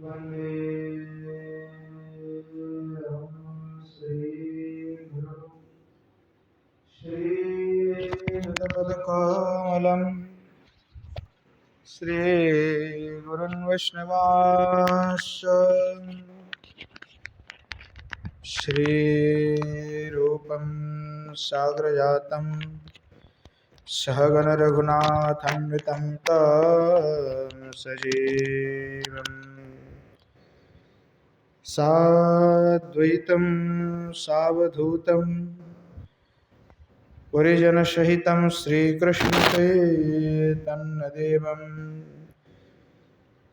वन्दे श्रीगुरुं श्रीयुतपदकमलं श्रीगुरुन् वैष्णवांश्च श्रीरूपं साग्रजातं सहगण रघुनाथान्वितं तं सजीवम् साद्वैतं सावधूतं परिजनसहितं श्रीकृष्णचैतन्यदेवं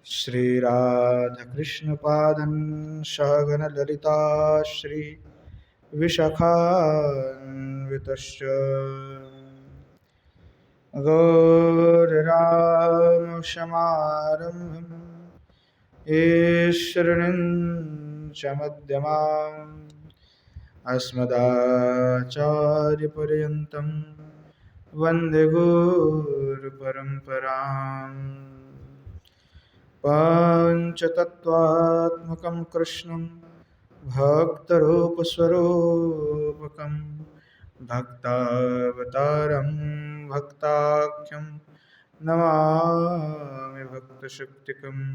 श्रीराधाकृष्णपादं सहगण ललिता श्रीविशाखान्वितश्च गौररामशमारम्भं ईश्वरीं च मध्यमाम् अस्मदाचार्यपर्यन्तं वन्दे गुरुपरम्पराम् पञ्चतत्त्वात्मकं कृष्णं भक्तरूपस्वरूपकं भक्तावतारं भक्ताख्यं नमामि भक्तशक्तिकम्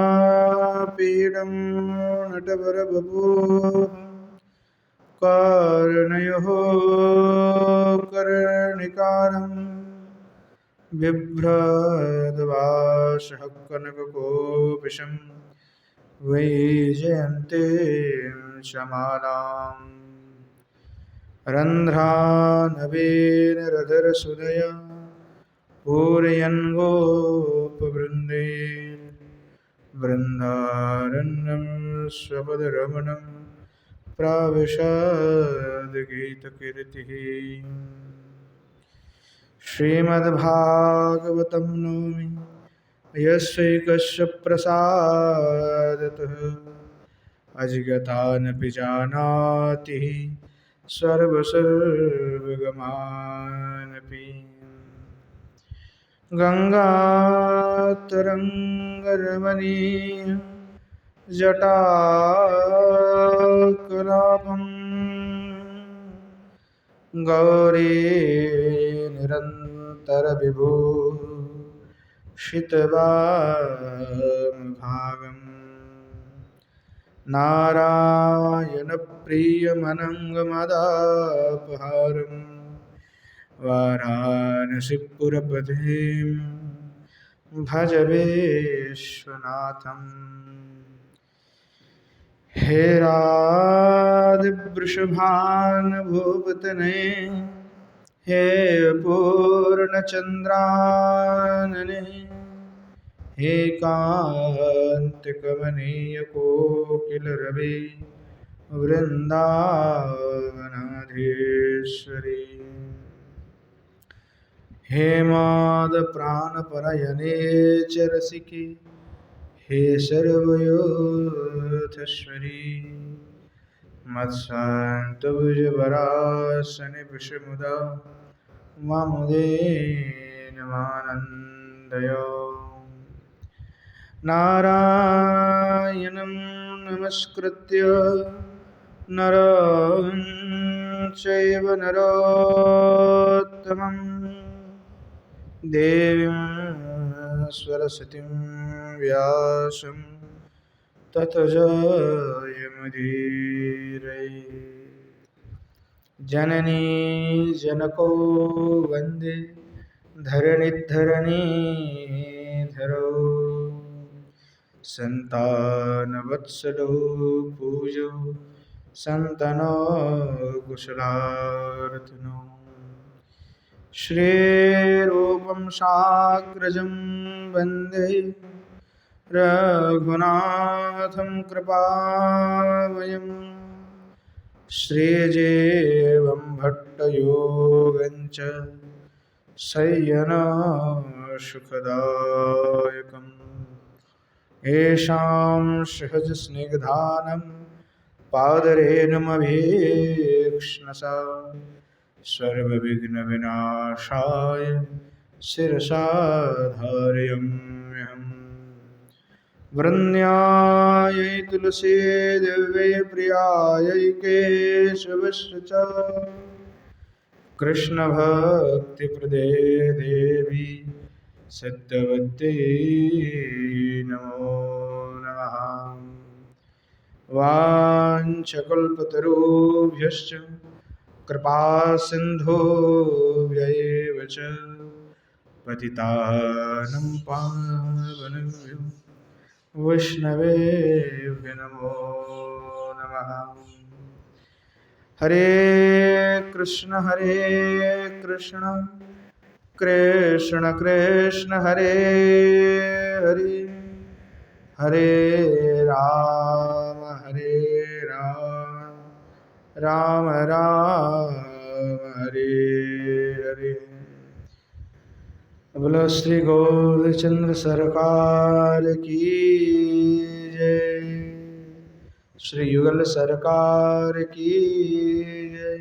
बर्हापीडं नटवरवपुः कर्णयोः कर्णिकारं बिभ्रद्वासः कनककोपिशं वैजयन्तीं शमालाम् रन्ध्रानवीनरधरसुदया पूरयन् गोपवृन्दे वृन्दारण्यं स्वपदरमणं प्राविशद्गीतकीर्तिः श्रीमद्भागवतं नौमि यस्यैकस्य प्रसादतः अजिगतानपि जानाति सर्वसर्वगमानपि गंगातरंगरमणीय जटाकलापं गौरी निरन्तरविभो शितवामभागम् नारायणप्रियमनङ्गमदापहारम् वाराणसीपुरपतिं भज विश्वनाथम् हे राधवृषभानुभूपतने हे पूर्णचन्द्रानने हे कान्तिकमनीयकोकिलरवि वृन्दावनाधीश्वरी हे मादप्राणपरायणे च रसिके हे सर्वयोधश्वरी मत्स्वान्तभुजवरासने विषमुदा मामुदेन मानन्दय नारायणं नमस्कृत्य नरं चैव नरोत्तमम् देवीं सरस्वतीं व्यासं ततो जयमुदीरये जननी जनको वन्दे धरणिधरणीधरो सन्तानवत्सलो पूजो सन्तनो कुशलार्थिनो श्रीरूपं साग्रजं वन्दे रघुनाथं कृपामयम् श्रीजीवं भट्टयोगञ्च शय्यनसुखदायकम् येषां सहजस्निग्धानं पादरेणुमभीक्ष्णसा सर्वविघ्नविनाशाय शिरसा धारयाम्यहम् वरण्यायै तुलसी दिव्यै प्रियायै केशवस्य च कृष्णभक्तिप्रदे देवी सत्यवत्यै नमो नमः। वाञ्छकल्पतरुभ्यश्च कृपासिन्धुभ्यैव च पतितानं पावनेभ्यो वैष्णवेभ्यो नमो नमः। हरे कृष्ण कृष्ण कृष्ण हरे हरे, हरे राम राम राम हरे हरे। बोलो श्री गौरचंद्र सरकार की जय, श्री युगल सरकार की जय।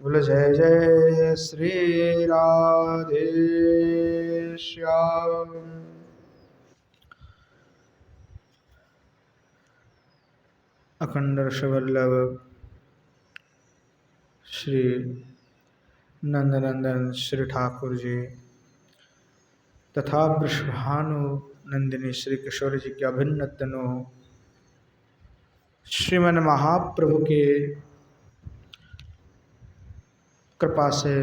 बोलो जय जय श्री राधे श्याम। अखंड रसवल्लभ श्री नंदनंदन श्री ठाकुर जी तथा वृषभानु नंदिनी श्री किशोर जी के अभिन्न तनु श्रीमन महाप्रभु के कृपा से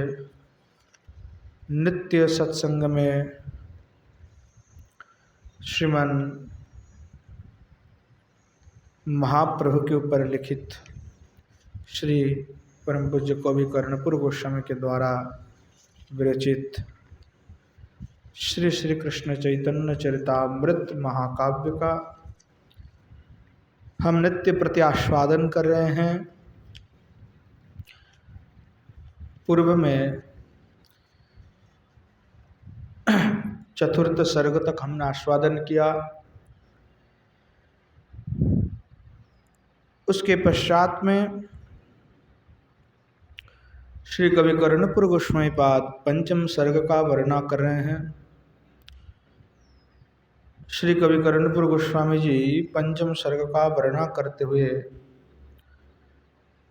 नित्य सत्संग में श्रीमन महाप्रभु के ऊपर लिखित श्री परम पूज्य कवि कर्णपुर गोस्वामी के द्वारा विरचित श्री श्री कृष्ण चैतन्य चरितामृत महाकाव्य का हम नित्य प्रति आस्वादन कर रहे हैं। पूर्व में चतुर्थ सर्ग तक हमने आस्वादन किया। उसके पश्चात में श्री कवि कर्णपुर गोस्वामी पाद पंचम सर्ग का वर्णन कर रहे हैं। श्री कवि कर्णपुर गोस्वामी जी पंचम सर्ग का वर्णन करते हुए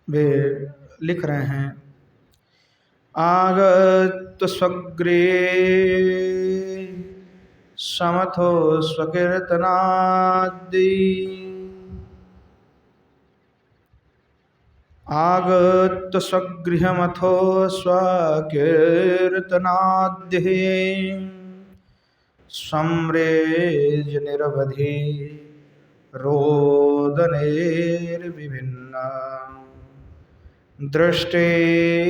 वे लिख रहे हैं, आगत स्वगृहे समथो स्वकीर्तनादि, आगत स्वगृहमथो स्वकीर्तनाद्ये सम्रेज निरवधि रोदनेर्विभिन्ना, दृष्टेवं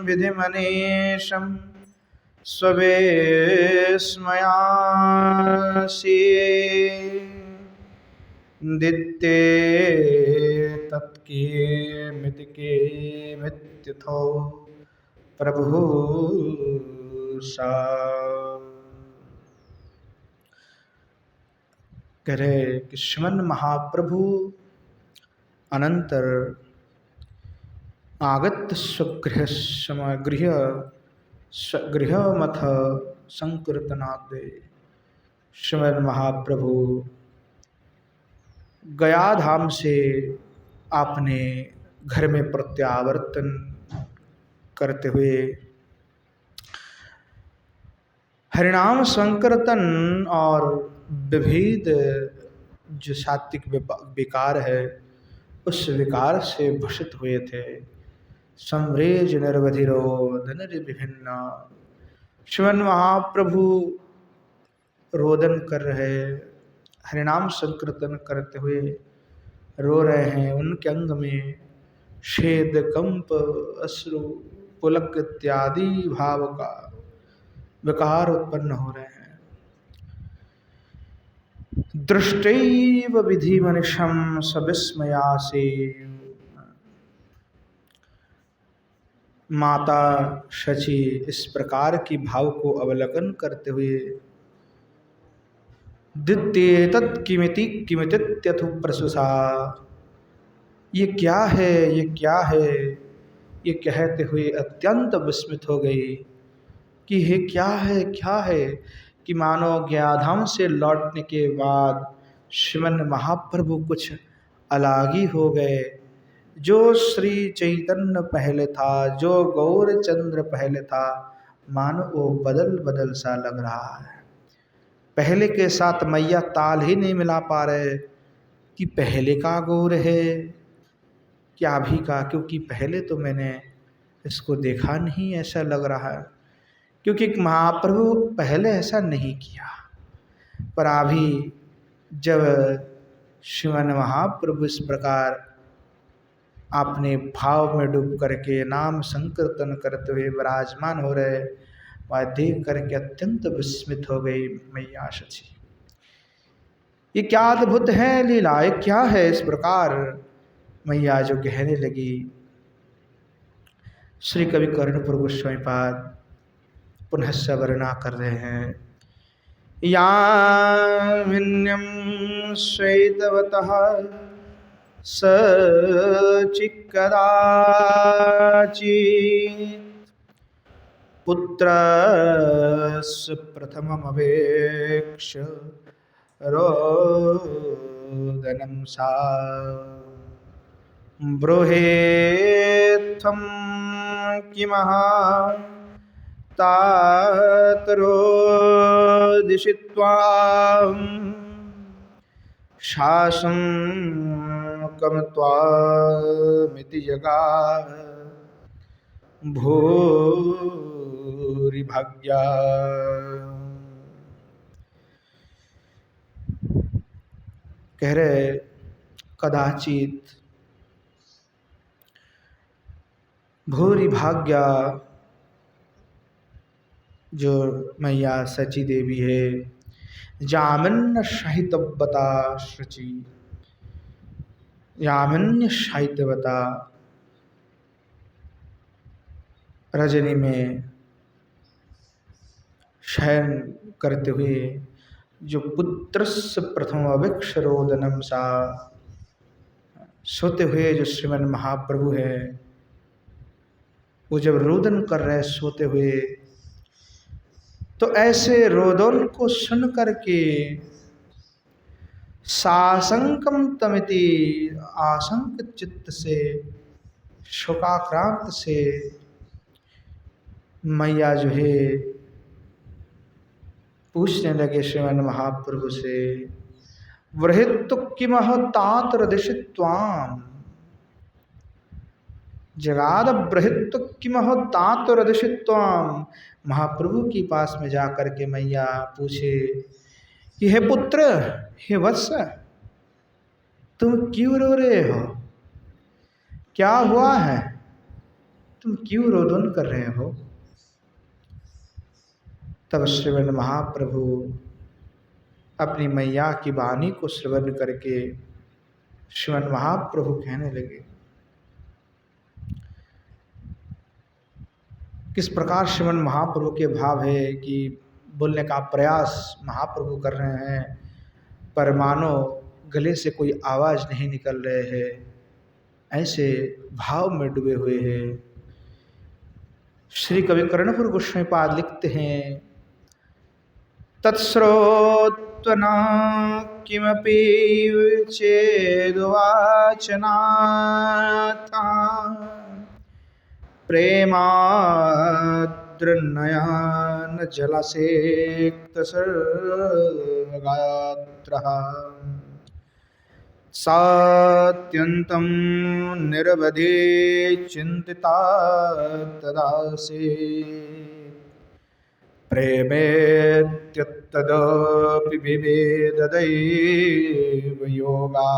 विधिमनीशं स्वविस्मयासि, दित्ते तत्किमित्यथो प्रभु सा। कह रहे कि श्रीमन महाप्रभु अनंतर आगत स्वगृहमथ संकीर्तनादे, श्रीमन महाप्रभु गया धाम से आपने घर में प्रत्यावर्तन करते हुए हरिनाम संकीर्तन और विविध जो सात्विक विकार है उस विकार से भूषित हुए थे। सम्रेज निर्वधिरोदन विभिन्न, श्रीमन महाप्रभु रोदन कर रहे, हरिनाम संकीर्तन करते हुए रो रहे हैं। उनके अंग में छेद कंप अश्रु पुलक इत्यादि भाव का विकार उत्पन्न हो रहे हैं। दृष्टैव विधि मनिषम सविस्मयासि, माता शची इस प्रकार की भाव को अवलोकन करते हुए दित्ये तत्किमिति किमित्यथु प्रसुषा, ये क्या है, ये क्या है, ये कहते हुए अत्यंत विस्मित हो गई कि ये क्या है, क्या है, कि मानो गयाधाम से लौटने के बाद श्रीमन महाप्रभु कुछ अलग ही हो गए। जो श्री चैतन्य पहले था, जो गौर चंद्र पहले था, मानो वो बदल बदल सा लग रहा है। पहले के साथ मैया ताल ही नहीं मिला पा रहे कि पहले का गौर है क्या अभी का, क्योंकि पहले तो मैंने इसको देखा नहीं, ऐसा लग रहा है। क्योंकि महाप्रभु पहले ऐसा नहीं किया, पर अभी जब श्रीमन महाप्रभु इस प्रकार अपने भाव में डूब करके नाम संकीर्तन करते हुए विराजमान हो रहे, वह देख करके अत्यंत विस्मित हो गई मैया सची। ये क्या अद्भुत है लीला, ये क्या है। इस प्रकार मैया जो कहने लगी, श्री कवि कर्णपुर गोस्वामी पाद पुनः से वर्णना कर रहे हैं। यामिन्यं श्वेतवतः सचिक्कदाचित् पुत्रस्य प्रथममवेक्ष्य रोदनं सा ब्रूहीत्वं किमः तातरोदिषि त्वां शासं कं त्वामिति जगाद भूरिभाग्या। कह रहे कदाचित भूरि भाग्या, जो मैया सची देवी है, जामन्य साहित्यवता शची, यामन्य साहित्यवता रजनी में शयन करते हुए जो पुत्रस्य प्रथम अविक्षरोदनम सा, सोते हुए जो श्रीमन महाप्रभु है, वो जब रोदन कर रहे सोते हुए, तो ऐसे रोदन को सुन करके साशंकम तमिति, आशंक चित्त से, शोकाक्रांत से मैया जो है पूछने लगे श्रीमन महाप्रभु से, वृहित किमह तातरदिशित्वाम, जगाद बृहित किमह तातरदिशित्वाम। महाप्रभु के पास में जाकर के मैया पूछे कि हे पुत्र, हे वत्स, तुम क्यों रो रहे हो, क्या हुआ है, तुम क्यों रोदन कर रहे हो। तब श्रीमन महाप्रभु अपनी मैया की वाणी को श्रवण करके श्रीमन महाप्रभु कहने लगे। किस प्रकार श्रीमन महाप्रभु के भाव है कि बोलने का प्रयास महाप्रभु कर रहे हैं, पर मानो गले से कोई आवाज़ नहीं निकल रहे हैं, ऐसे भाव में डूबे हुए हैं। श्री कवि कर्णपुर गोस्वामी पाद लिखते हैं, तत्स्रोत्वना किमपि चेदुवाचनाथा प्रेमाद्रनयन जलसेक्तसर्गात्रः सात्यन्तं निरवधि चिन्तिता तदासे प्रेमेत्यत्तदपि विभेददैव योगा।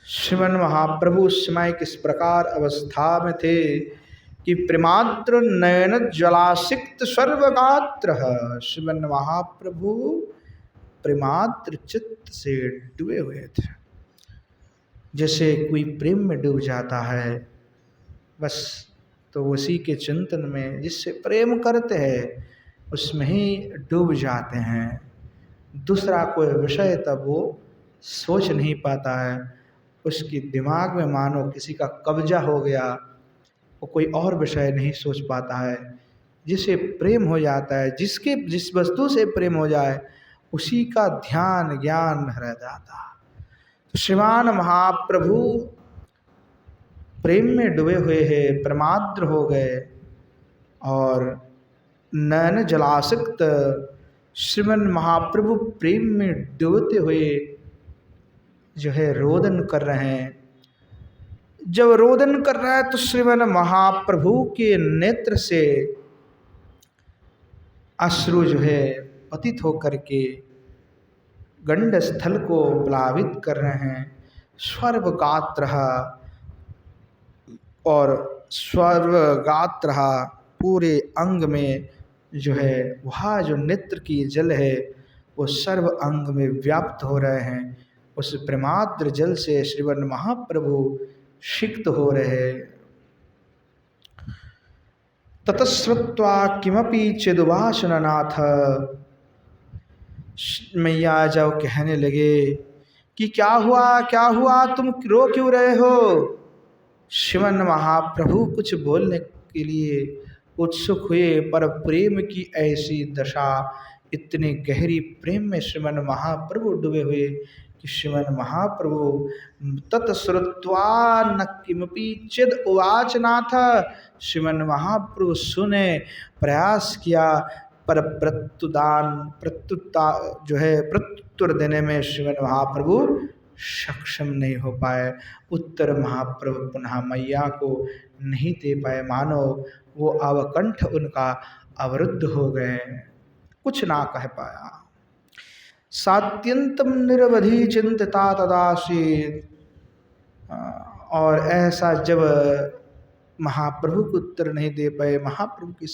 श्रीमन महाप्रभु उस समय किस प्रकार अवस्था में थे कि प्रेमाद्र नयन जलासिक्त सर्वगात्र। श्रीमन महाप्रभु प्रेमाद्र चित्त से डूबे हुए थे, जैसे कोई प्रेम में डूब जाता है, बस तो उसी के चिंतन में जिससे प्रेम करते हैं उसमें ही डूब जाते हैं। दूसरा कोई विषय तब वो सोच नहीं पाता है, उसके दिमाग में मानो किसी का कब्जा हो गया, वो कोई और विषय नहीं सोच पाता है। जिसे प्रेम हो जाता है, जिस वस्तु से प्रेम हो जाए उसी का ध्यान ज्ञान रह जाता। तो श्रीमान महाप्रभु प्रेम में डूबे हुए हैं, प्रमाद्र हो गए और नैन जलासक्त श्रीमन महाप्रभु प्रेम में डूबते हुए जो है रोदन कर रहे हैं। जब रोदन कर रहा है तो श्रीमन महाप्रभु के नेत्र से अश्रु जो है पतित होकर के गंड स्थल को प्लावित कर रहे हैं। स्वर्वगात्र और स्वर्वगात्र पूरे अंग में जो है वह जो नेत्र की जल है वो सर्व अंग में व्याप्त हो रहे हैं। उस प्रेमाद्र जल से श्रीवन महाप्रभु सिक्त हो रहे। ततश्रुत्वा किमपि चिदुवासननाथ, मैया जब कहने लगे कि क्या हुआ तुम रो क्यों रहे हो। श्रीमन महाप्रभु कुछ बोलने के लिए उत्सुक हुए, पर प्रेम की ऐसी दशा, इतनी गहरी प्रेम में श्रीमन महाप्रभु डूबे हुए कि श्रीमन महाप्रभु तत्श्रुत्वा न किमपि चिद उवाच नाथ, श्रीमन महाप्रभु सुने प्रयास किया पर प्रत्युत्तर देने में श्रीमन महाप्रभु सक्षम नहीं हो पाए। उत्तर महाप्रभु पुनः मैया को नहीं दे पाए, मानो वो अवकंठ उनका अवरुद्ध हो गए, कुछ ना कह पाया। सात्यंतम निरवधि चिंतता तदासीत, और ऐसा जब महाप्रभु को उत्तर नहीं दे पाए, महाप्रभु के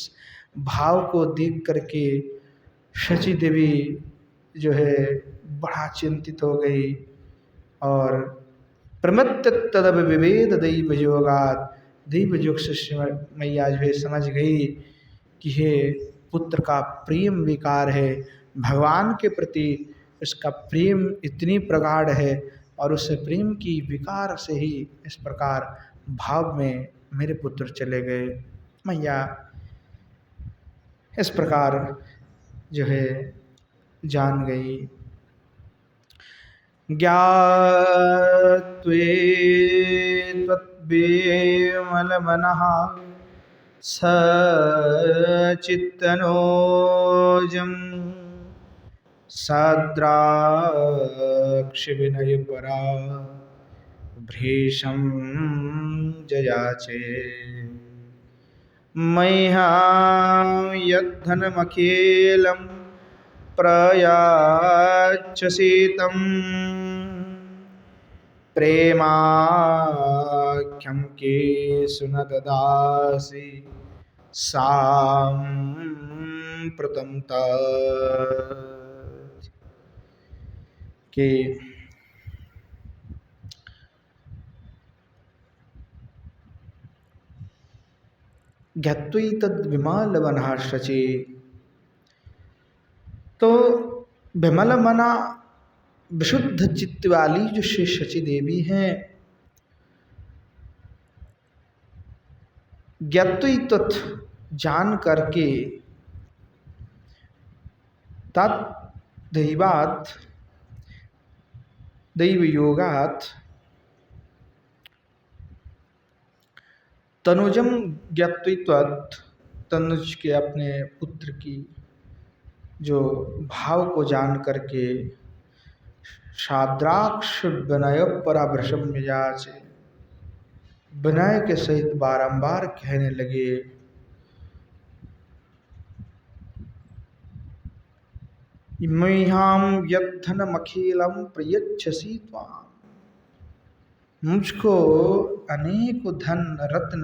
भाव को देख करके शची देवी जो है बड़ा चिंतित हो गई और प्रमत्त तदब विवेद दैव योगात, दैव योग से मैया जो है समझ गई कि हे पुत्र का प्रेम विकार है, भगवान के प्रति इसका प्रेम इतनी प्रगाढ़ है और उस प्रेम की विकार से ही इस प्रकार भाव में मेरे पुत्र चले गए। मैया इस प्रकार जो है जान गई। ज्ञात्वे त्वद्विमलमनः सचित्तनोजं सद्राक्षिविनयपरा भ्रीशं जयाचे, मह्यं यद्धनमखिलं प्रयाच्छसि तं, प्रेमाख्यं केषु न ददासि साम्प्रतं तत्। कि ज्ञात्वै तद् विमलमनः शची, तो विमल मना विशुद्ध चित्त वाली जो श्री शची देवी हैं, ज्ञात्वै तत् जान करके, तद्दैवात् दैव योगात् तनुजम ज्ञात्वै तत्, तनुज के अपने पुत्र की जो भाव को जान करके साद्राक्ष विनय पराभ्रशम मिजाज, विनय के सहित बारंबार कहने लगे मह्यं यद्धनमखिलं प्रयच्छसि त्वां, मुझको अनेक धन रत्न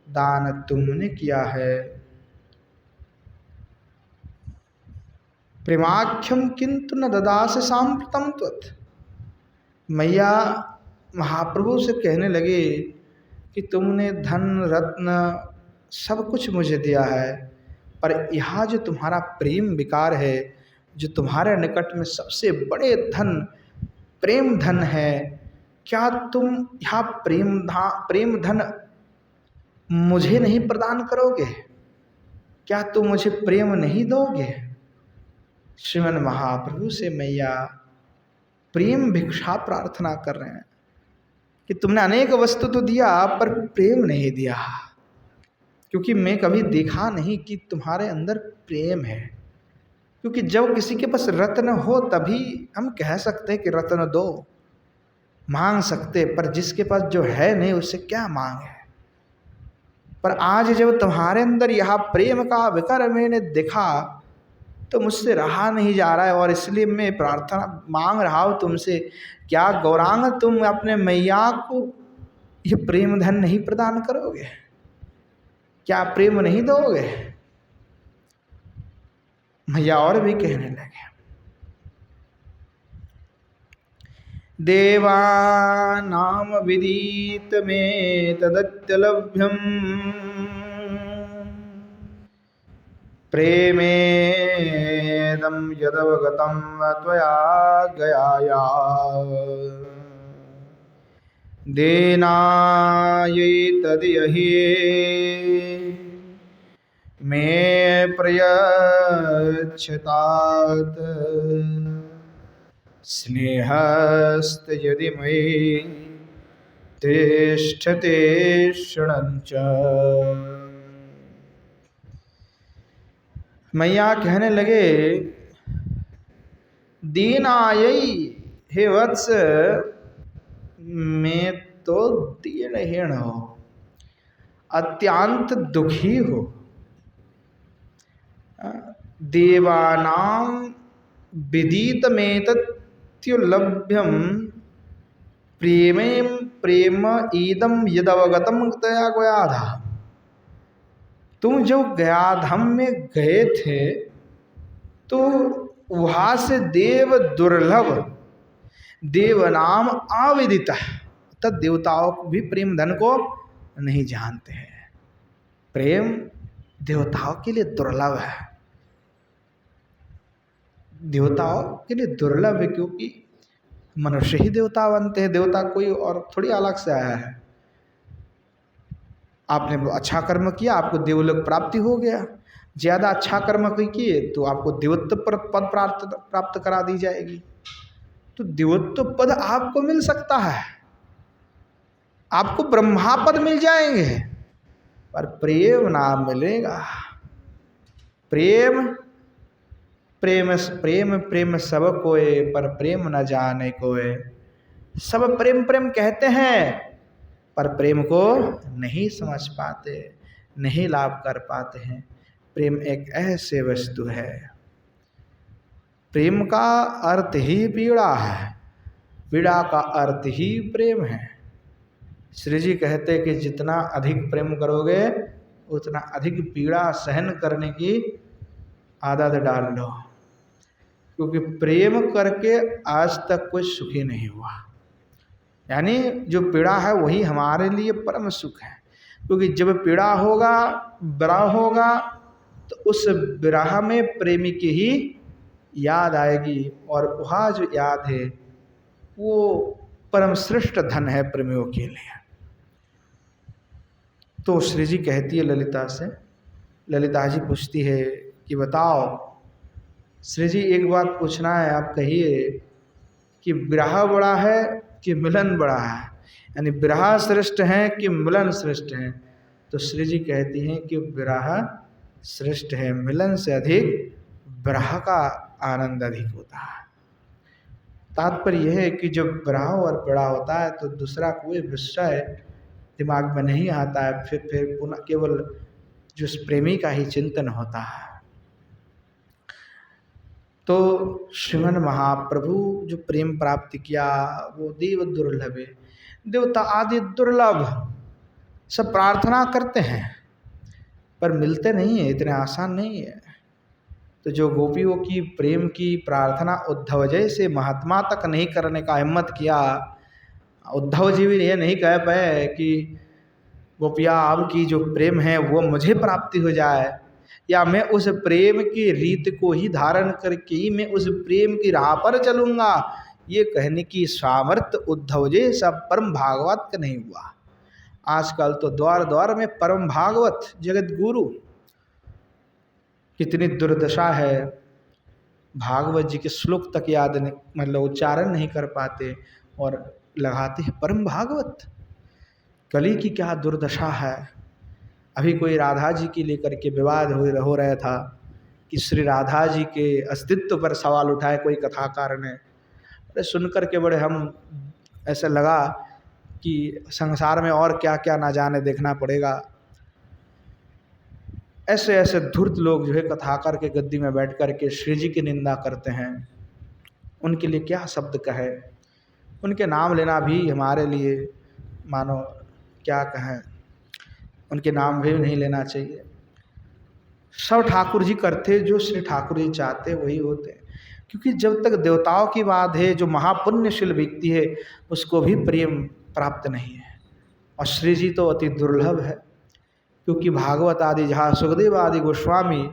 दान तुमने किया है। प्रेमाख्यम किंतु न ददास सांप्रतम त्वत्, मैया महाप्रभु से कहने लगे कि तुमने धन रत्न सब कुछ मुझे दिया है, पर यहाँ जो तुम्हारा प्रेम विकार है, जो तुम्हारे निकट में सबसे बड़े धन प्रेम धन है, क्या तुम यहाँ प्रेम धन मुझे नहीं प्रदान करोगे। क्या तुम मुझे प्रेम नहीं दोगे? श्रीमन महाप्रभु से मैया प्रेम भिक्षा प्रार्थना कर रहे हैं कि तुमने अनेक वस्तु तो दिया पर प्रेम नहीं दिया, क्योंकि मैं कभी देखा नहीं कि तुम्हारे अंदर प्रेम है। क्योंकि जब किसी के पास रत्न हो तभी हम कह सकते हैं कि रत्न दो, मांग सकते, पर जिसके पास जो है नहीं उससे क्या मांग है। पर आज जब तुम्हारे अंदर यह प्रेम का विकर मैंने देखा तो मुझसे रहा नहीं जा रहा है, और इसलिए मैं प्रार्थना मांग रहा हूँ तुमसे, क्या गौरांग तुम अपने मैया को ये प्रेम धन नहीं प्रदान करोगे? क्या प्रेम नहीं दोगे? मैया और भी कहने लगे, देवानाम विदित में तदत्यलभ्यम प्रेमेदं यदवगतं त्वया गयाया देनायैतद्यहि मे प्रयच्छतात् स्नेहस्त यदि मयि तिष्ठते शृणञ्च। मैया कहने लगे, दीनायई, हे वत्स मैं तो दीनहीन हो, अत्यंत दुखी हो। देवानां विदितमेतत्युलभ्यं प्रेम ईदम यदवगतम तया गयाधा। तुम जो गयाधम में गए थे तो वहाँ से देव दुर्लभ, देव नाम अविदित, तब देवताओं भी प्रेम धन को नहीं जानते हैं। प्रेम देवताओं के लिए दुर्लभ है, देवताओं के लिए दुर्लभ है, क्योंकि मनुष्य ही देवता बनते हैं, देवता कोई और थोड़ी अलग से आया है। आपने अच्छा कर्म किया, आपको देवलोक प्राप्ति हो गया, ज़्यादा अच्छा कर्म किए तो आपको देवत्व पद प्राप्त करा दी जाएगी। तो देवत्व पद आपको मिल सकता है, आपको ब्रह्मा पद मिल जाएंगे, पर प्रेम ना मिलेगा। प्रेम प्रेम प्रेम प्रेम सब कोय, पर प्रेम न जाने कोय। सब प्रेम प्रेम कहते हैं पर प्रेम को नहीं समझ पाते, नहीं लाभ कर पाते हैं। प्रेम एक ऐसे वस्तु है, प्रेम का अर्थ ही पीड़ा है, पीड़ा का अर्थ ही प्रेम है। श्री जी कहते कि जितना अधिक प्रेम करोगे उतना अधिक पीड़ा सहन करने की आदत डाल लो, क्योंकि प्रेम करके आज तक कोई सुखी नहीं हुआ। यानी जो पीड़ा है वही हमारे लिए परम सुख है, क्योंकि जब पीड़ा होगा, विरह होगा, तो उस विरह में प्रेमी की ही याद आएगी, और वह जो याद है वो परम श्रेष्ठ धन है प्रेमियों के लिए। तो श्री जी कहती है ललिता से, ललिता जी पूछती है कि बताओ श्री जी, एक बात पूछना है, आप कहिए कि विरह बड़ा है कि मिलन बड़ा है, यानी विरह श्रेष्ठ है कि मिलन श्रेष्ठ है? तो श्री जी कहती हैं कि विरह श्रेष्ठ है, मिलन से अधिक विरह का आनंद अधिक होता है। तात्पर्य यह है कि जब विरह और पीड़ा होता है तो दूसरा कोई विषय दिमाग में नहीं आता है, फिर पुनः केवल जो प्रेमी का ही चिंतन होता है। तो श्रीमन महाप्रभु जो प्रेम प्राप्ति किया वो देव दुर्लभ है, देवता आदि दुर्लभ सब प्रार्थना करते हैं पर मिलते नहीं है, इतने आसान नहीं है। तो जो गोपियों की प्रेम की प्रार्थना उद्धव जैसे महात्मा तक नहीं करने का हिम्मत किया, उद्धव जी भी ये नहीं कह पाए कि गोपिया आपकी जो प्रेम है वो मुझे प्राप्ति हो जाए, या मैं उस प्रेम की रीत को ही धारण करके ही मैं उस प्रेम की राह पर चलूँगा, ये कहने की सामर्थ्य उद्धव जी सब परम भागवत का नहीं हुआ। आजकल तो द्वार द्वार में परम भागवत जगत गुरु, कितनी दुर्दशा है, भागवत जी के श्लोक तक याद नहीं, मतलब उच्चारण नहीं कर पाते और लगाते हैं परम भागवत। कली की क्या दुर्दशा है। अभी कोई राधा जी की लेकर के विवाद हो रहा था कि श्री राधा जी के अस्तित्व पर सवाल उठाए कोई कथाकार ने। अरे सुनकर के बड़े हम ऐसा लगा कि संसार में और क्या क्या ना जाने, देखना पड़ेगा। ऐसे ऐसे धूर्त लोग जो है कथाकार के गद्दी में बैठ कर के श्री जी की निंदा करते हैं। उनके लिए क्या शब्द कहे, उनके नाम लेना भी हमारे लिए मानो क्या कहें, उनके नाम भी नहीं लेना चाहिए। सब ठाकुर जी करते जो श्री ठाकुर जी चाहते वही होते हैं। क्योंकि जब तक देवताओं की बात है, जो महापुण्यशील व्यक्ति है उसको भी प्रेम प्राप्त नहीं है। और श्री जी तो अति दुर्लभ है, क्योंकि भागवत आदि जहाँ सुखदेव आदि गोस्वामी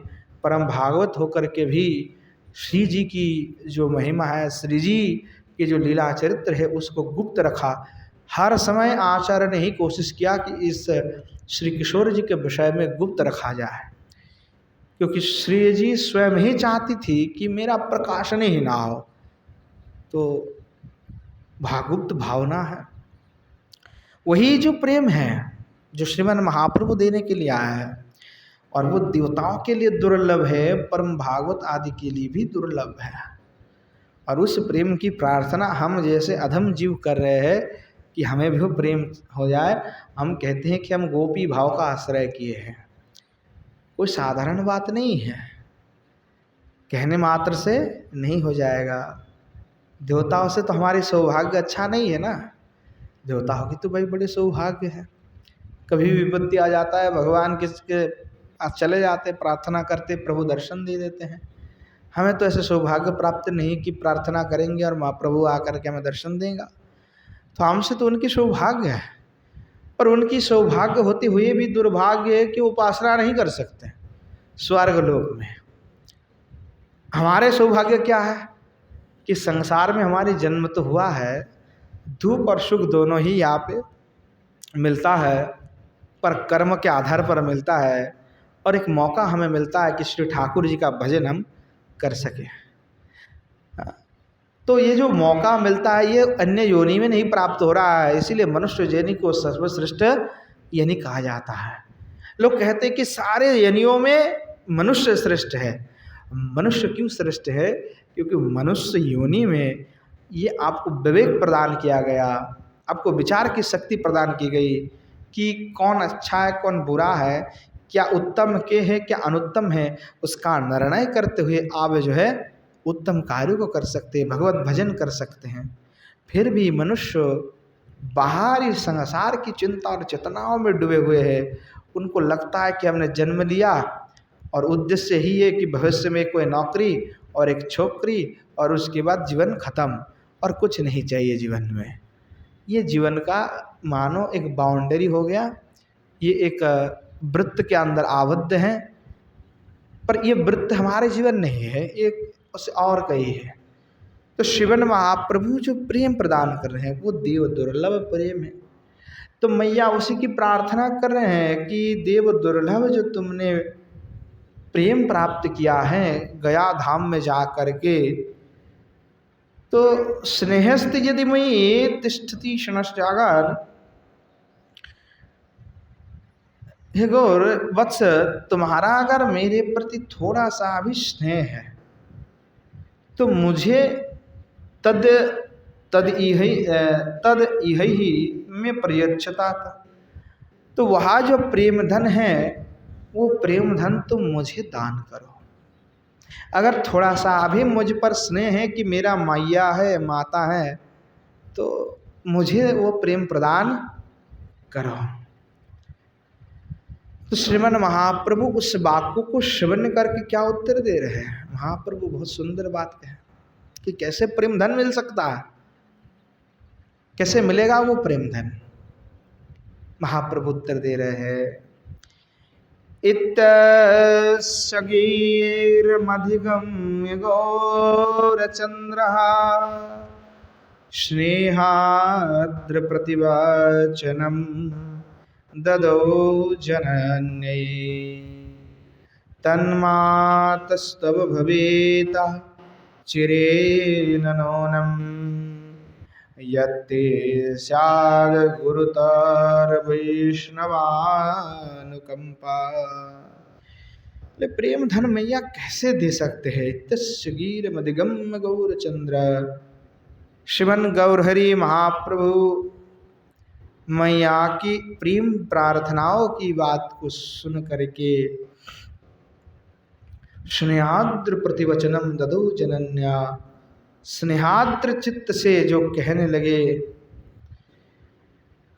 परम भागवत होकर के भी श्री जी की जो महिमा है, श्री जी के जो लीला चरित्र है उसको गुप्त रखा। हर समय आचार्य ने ही कोशिश किया कि इस श्री किशोर जी के विषय में गुप्त रखा जाए, क्योंकि श्री जी स्वयं ही चाहती थी कि मेरा प्रकाशन ही ना हो। तो भागुप्त भावना है, वही जो प्रेम है जो श्रीमन महाप्रभु देने के लिए आया है। और वो देवताओं के लिए दुर्लभ है, परम भागवत आदि के लिए भी दुर्लभ है। और उस प्रेम की प्रार्थना हम जैसे अधम जीव कर रहे हैं कि हमें भी वो प्रेम हो जाए। हम कहते हैं कि हम गोपी भाव का आश्रय किए हैं। कोई साधारण बात नहीं है, कहने मात्र से नहीं हो जाएगा। देवताओं से तो हमारी सौभाग्य अच्छा नहीं है ना, देवताओं की तो भाई बड़े सौभाग्य है। कभी विपत्ति आ जाता है, भगवान किसके चले जाते, प्रार्थना करते, प्रभु दर्शन दे देते हैं। हमें तो ऐसे सौभाग्य प्राप्त नहीं कि प्रार्थना करेंगे और महाप्रभु आकर के हमें दर्शन देगा। तो हमसे तो उनकी सौभाग्य है, पर उनकी सौभाग्य होते हुए भी दुर्भाग्य है कि उपासना नहीं कर सकते स्वर्ग लोक में। हमारे सौभाग्य क्या है कि संसार में हमारी जन्म तो हुआ है, दुख और सुख दोनों ही यहाँ पे मिलता है, पर कर्म के आधार पर मिलता है। और एक मौका हमें मिलता है कि श्री ठाकुर जी का भजन हम कर सके। तो ये जो मौका मिलता है ये अन्य योनि में नहीं प्राप्त हो रहा है, इसीलिए मनुष्य योनि को सर्वश्रेष्ठ योनि कहा जाता है। लोग कहते हैं कि सारे योनियों में मनुष्य श्रेष्ठ है। मनुष्य क्यों श्रेष्ठ है? क्योंकि मनुष्य योनि में ये आपको विवेक प्रदान किया गया, आपको विचार की शक्ति प्रदान की गई कि कौन अच्छा है कौन बुरा है, क्या उत्तम के है क्या अनुत्तम है, उसका निर्णय करते हुए आप जो है उत्तम कार्यों को कर सकते हैं, भगवत भजन कर सकते हैं। फिर भी मनुष्य बाहरी संसार की चिंता और चेतनाओं में डूबे हुए हैं। उनको लगता है कि हमने जन्म लिया और उद्देश्य ही है कि भविष्य में कोई नौकरी और एक छोकरी और उसके बाद जीवन खत्म और कुछ नहीं चाहिए जीवन में। ये जीवन का मानो एक बाउंड्री हो गया, ये एक वृत्त के अंदर आबद्ध हैं, पर ये वृत्त हमारे जीवन नहीं है, एक उससे और कहीं है। तो शिवन महाप्रभु जो प्रेम प्रदान कर रहे हैं वो देव दुर्लभ प्रेम है। तो मैया उसी की प्रार्थना कर रहे हैं कि देव दुर्लभ जो तुमने प्रेम प्राप्त किया है गया धाम में जा करके, तो स्नेहस्त यदि मयि तिष्ठति क्षणश्चागर, हे गौर वत्स तुम्हारा अगर मेरे प्रति थोड़ा सा भी स्नेह है तो मुझे तद इह ही में प्रयच्छता था। तो वहाँ जो प्रेम धन है वो प्रेम धन तुम मुझे दान करो। अगर थोड़ा सा भी मुझ पर स्नेह है कि मेरा मैया है माता है तो मुझे वो प्रेम प्रदान करो। तो श्रीमन महाप्रभु उस वाक्य को श्रवण करके क्या उत्तर दे रहे हैं? महाप्रभु बहुत सुंदर बात कहे कि कैसे प्रेम धन मिल सकता है, कैसे मिलेगा वो प्रेम धन। महाप्रभु उत्तर दे रहे हैं, इत्सगीर्मधिगम्य गौरचन्द्रः स्नेहाद्र प्रतिवचनम् ददौ जनन्यै। तन्मातस्तव भवेता चिरेण नूनम् यत्ते स्याद् गुरुतर वैष्णवानुकंपा। प्रेम धन मैया कैसे दे सकते हैं? तस्य गीर मदिगम गौरचंद्र। शिवन गौरहरि महाप्रभु मैया की प्रेम प्रार्थनाओं की बात को सुन करके स्नेहाद्र प्रतिवचनम ददो जनन्या, स्नेहाद्र चित्त से जो कहने लगे,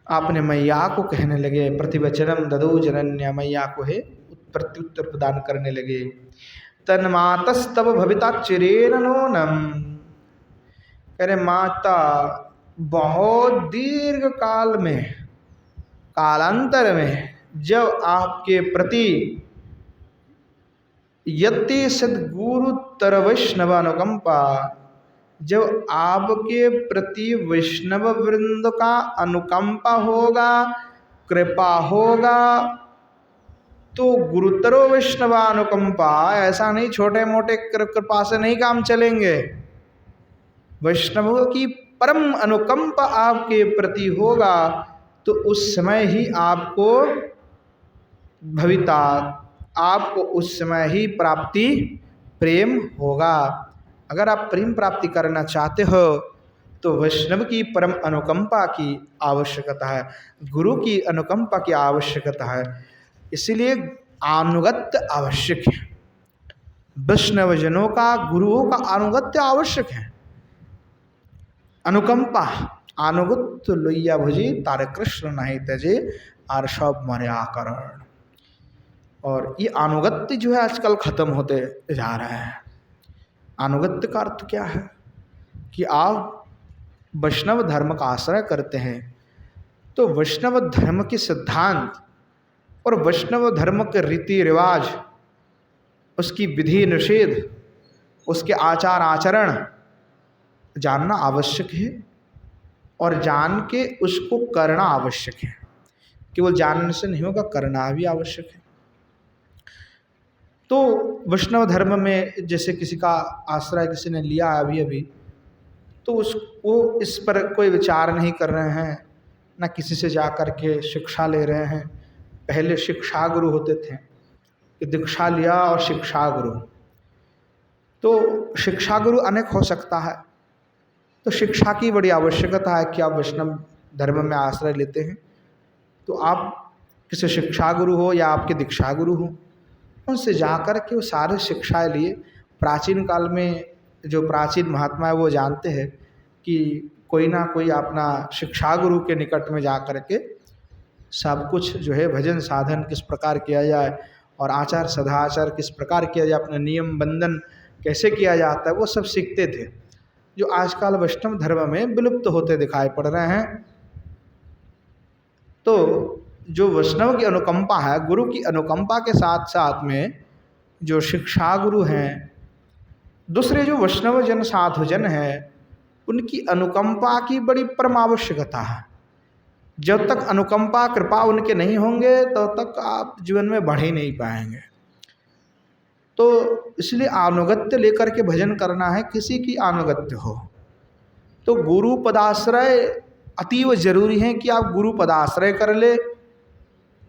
आपने मैया को कहने लगे, प्रतिवचनम ददो जनन्या, मैया को है प्रत्युत्तर प्रदान करने लगे। तन्मातस्तव भविता चिरेण नूनम, कह रहे माता बहुत दीर्घ काल में, कालांतर में जब आपके प्रति यत्ते सद्गुरु तर वैष्णव अनुकंपा, जब आपके प्रति वैष्णव वृंद का अनुकंपा होगा, कृपा होगा, तो गुरुतरो वैष्णवानुकंपा, ऐसा नहीं छोटे मोटे कृपा से नहीं काम चलेंगे। वैष्णवों की परम अनुकंपा आपके प्रति होगा तो उस समय ही आपको भविता, आपको उस समय ही प्राप्ति प्रेम होगा। अगर आप प्रेम प्राप्ति करना चाहते हो तो वैष्णव की परम अनुकंपा की आवश्यकता है, गुरु की अनुकंपा की आवश्यकता है। इसीलिए अनुगत्य आवश्यक है। वैष्णव जनों का, गुरुओं का अनुगत्य आवश्यक है। अनुकंपा, अनुगत लोहिया भुजी तारे कृष्ण नहीं तजे आर सब मरे आकरण। और ये अनुगत्य जो है आजकल खत्म होते जा रहा है। अनुगत्य का अर्थ क्या है कि आप वैष्णव धर्म का आश्रय करते हैं तो वैष्णव धर्म के सिद्धांत और वैष्णव धर्म के रीति रिवाज, उसकी विधि निषेध, उसके आचार आचरण जानना आवश्यक है और जान के उसको करना आवश्यक है। केवल जानने से नहीं होगा, करना भी आवश्यक है। तो वैष्णव धर्म में जैसे किसी का आश्रय किसी ने लिया अभी तो वो इस पर कोई विचार नहीं कर रहे हैं, ना किसी से जा कर के शिक्षा ले रहे हैं। पहले शिक्षा गुरु होते थे कि दीक्षा लिया और शिक्षा गुरु, तो शिक्षा गुरु अनेक हो सकता है। तो शिक्षा की बड़ी आवश्यकता है कि आप वैष्णव धर्म में आश्रय लेते हैं तो आप किसी शिक्षा गुरु हो या आपके दीक्षा गुरु हो, उनसे जा कर के वो सारे शिक्षाएं लिए। प्राचीन काल में जो प्राचीन महात्मा है वो जानते हैं कि कोई ना कोई अपना शिक्षा गुरु के निकट में जा कर के सब कुछ जो है भजन साधन किस प्रकार किया जाए और आचार सदाचार किस प्रकार किया जाए, अपना नियम बंधन कैसे किया जाता है, वो सब सीखते थे, जो आजकल वैष्णव धर्म में विलुप्त होते दिखाई पड़ रहे हैं। तो जो वैष्णव की अनुकंपा है, गुरु की अनुकंपा के साथ साथ में जो शिक्षा गुरु हैं, दूसरे जो वैष्णव जन साधु जन हैं, उनकी अनुकंपा की बड़ी परम आवश्यकता है। जब तक अनुकंपा कृपा उनके नहीं होंगे तब तक आप जीवन में बढ़ ही नहीं पाएंगे। तो इसलिए अनुगत्य लेकर के भजन करना है, किसी की अनुगत्य हो तो गुरु पदाश्रय अतीव जरूरी है कि आप गुरु पदाश्रय कर ले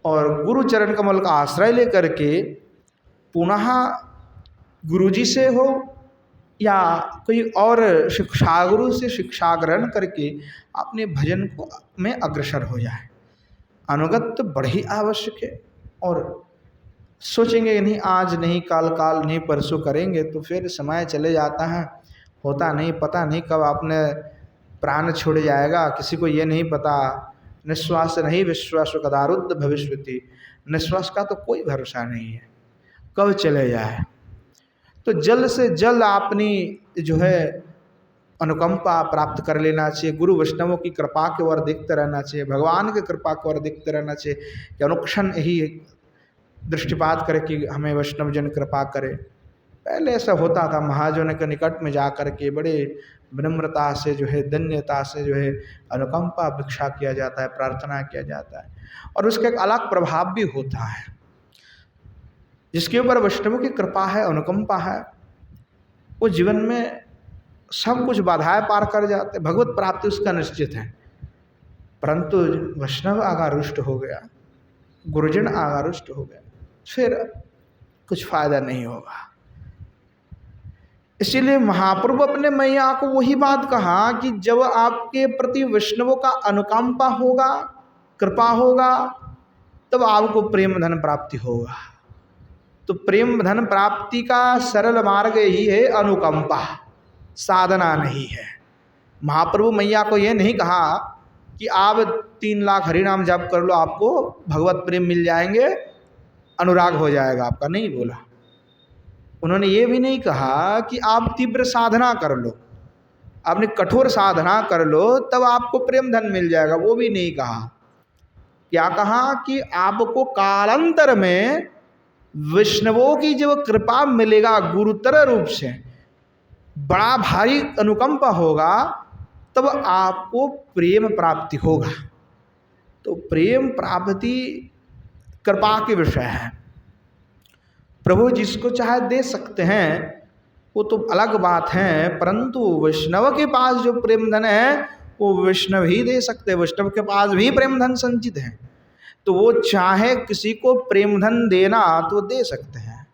और गुरु चरण कमल का आश्रय लेकर के पुनः गुरुजी से हो या कोई और शिक्षा गुरु से शिक्षा ग्रहण करके अपने भजन को में अग्रसर हो जाए। अनुगत्य बड़ी आवश्यक है। और सोचेंगे नहीं आज नहीं कल, काल नहीं परसों करेंगे तो फिर समय चले जाता है, होता नहीं, पता नहीं कब आपने प्राण छोड़ जाएगा, किसी को ये नहीं पता। निश्वास नहीं विश्वास कदारुद्ध भविष्यति, निश्वास का तो कोई भरोसा नहीं है, कब चले जाए। तो जल्द से जल्द अपनी जो है अनुकंपा प्राप्त कर लेना चाहिए। गुरु वैष्णवों की कृपा की ओर देखते रहना चाहिए, भगवान की कृपा की ओर देखते रहना चाहिए कि अनुक्षण यही दृष्टिपात करे कि हमें वैष्णव जन कृपा करे। पहले ऐसा होता था, महाजनों के निकट में जा कर के बड़े विनम्रता से जो है, धन्यता से जो है अनुकंपा भिक्षा किया जाता है, प्रार्थना किया जाता है और उसका एक अलग प्रभाव भी होता है। जिसके ऊपर वैष्णवों की कृपा है, अनुकंपा है, वो जीवन में सब कुछ बाधाएं पार कर जाते, भगवत प्राप्ति उसका निश्चित है। परंतु वैष्णव आगारुष्ट हो गया, गुरुजन आगारुष्ट हो गया, फिर कुछ फायदा नहीं होगा। इसीलिए महाप्रभु अपने मैया को वही बात कहा कि जब आपके प्रति वैष्णवों का अनुकंपा होगा, कृपा होगा, तब आपको प्रेम धन प्राप्ति होगा। तो प्रेम धन प्राप्ति का सरल मार्ग ही है अनुकंपा, साधना नहीं है। महाप्रभु मैया को यह नहीं कहा कि आप 3 लाख हरिनाम जप कर लो, आपको भगवत प्रेम मिल जाएंगे, अनुराग हो जाएगा आपका, नहीं बोला। उन्होंने ये भी नहीं कहा कि आप तीव्र साधना कर लो, आपने कठोर साधना कर लो तब आपको प्रेम धन मिल जाएगा, वो भी नहीं कहा। क्या कहा कि आपको कालांतर में वैष्णवों की जब कृपा मिलेगा, गुरुतर रूप से बड़ा भारी अनुकंपा होगा, तब आपको प्रेम प्राप्ति होगा। तो प्रेम प्राप्ति कृपा के विषय है। प्रभु जिसको चाहे दे सकते हैं, वो तो अलग बात है, परंतु वैष्णव के पास जो प्रेम धन है वो वैष्णव ही दे सकते हैं। वैष्णव के पास भी प्रेम धन संचित है, तो वो चाहे किसी को प्रेम धन देना तो दे सकते हैं।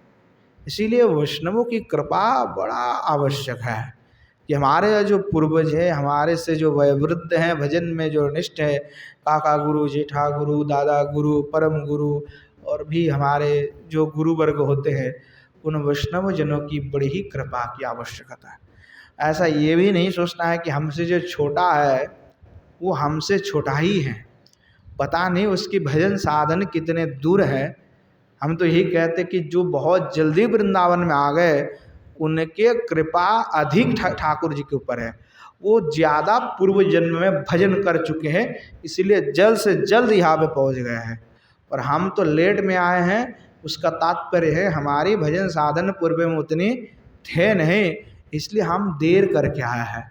इसीलिए वैष्णवों की कृपा बड़ा आवश्यक है कि हमारे जो पूर्वज है, हमारे से जो वयोवृद्ध हैं, भजन में जो निष्ठ है, काका गुरु, जेठा गुरु, दादा गुरु, परम गुरु, और भी हमारे जो गुरु वर्ग होते हैं, उन वैष्णव जनों की बड़ी ही कृपा की आवश्यकता है। ऐसा ये भी नहीं सोचना है कि हमसे जो छोटा है वो हमसे छोटा ही है, पता नहीं उसकी भजन साधन कितने दूर है। हम तो यही कहते कि जो बहुत जल्दी वृंदावन में आ गए, उनके कृपा अधिक ठाकुर जी के ऊपर है, वो ज़्यादा पूर्व जन्म में भजन कर चुके हैं, इसीलिए जल्द से जल्द यहाँ पे पहुँच गए हैं। और हम तो लेट में आए हैं, उसका तात्पर्य है हमारी भजन साधन पूर्व में उतनी थे नहीं, इसलिए हम देर करके आया है।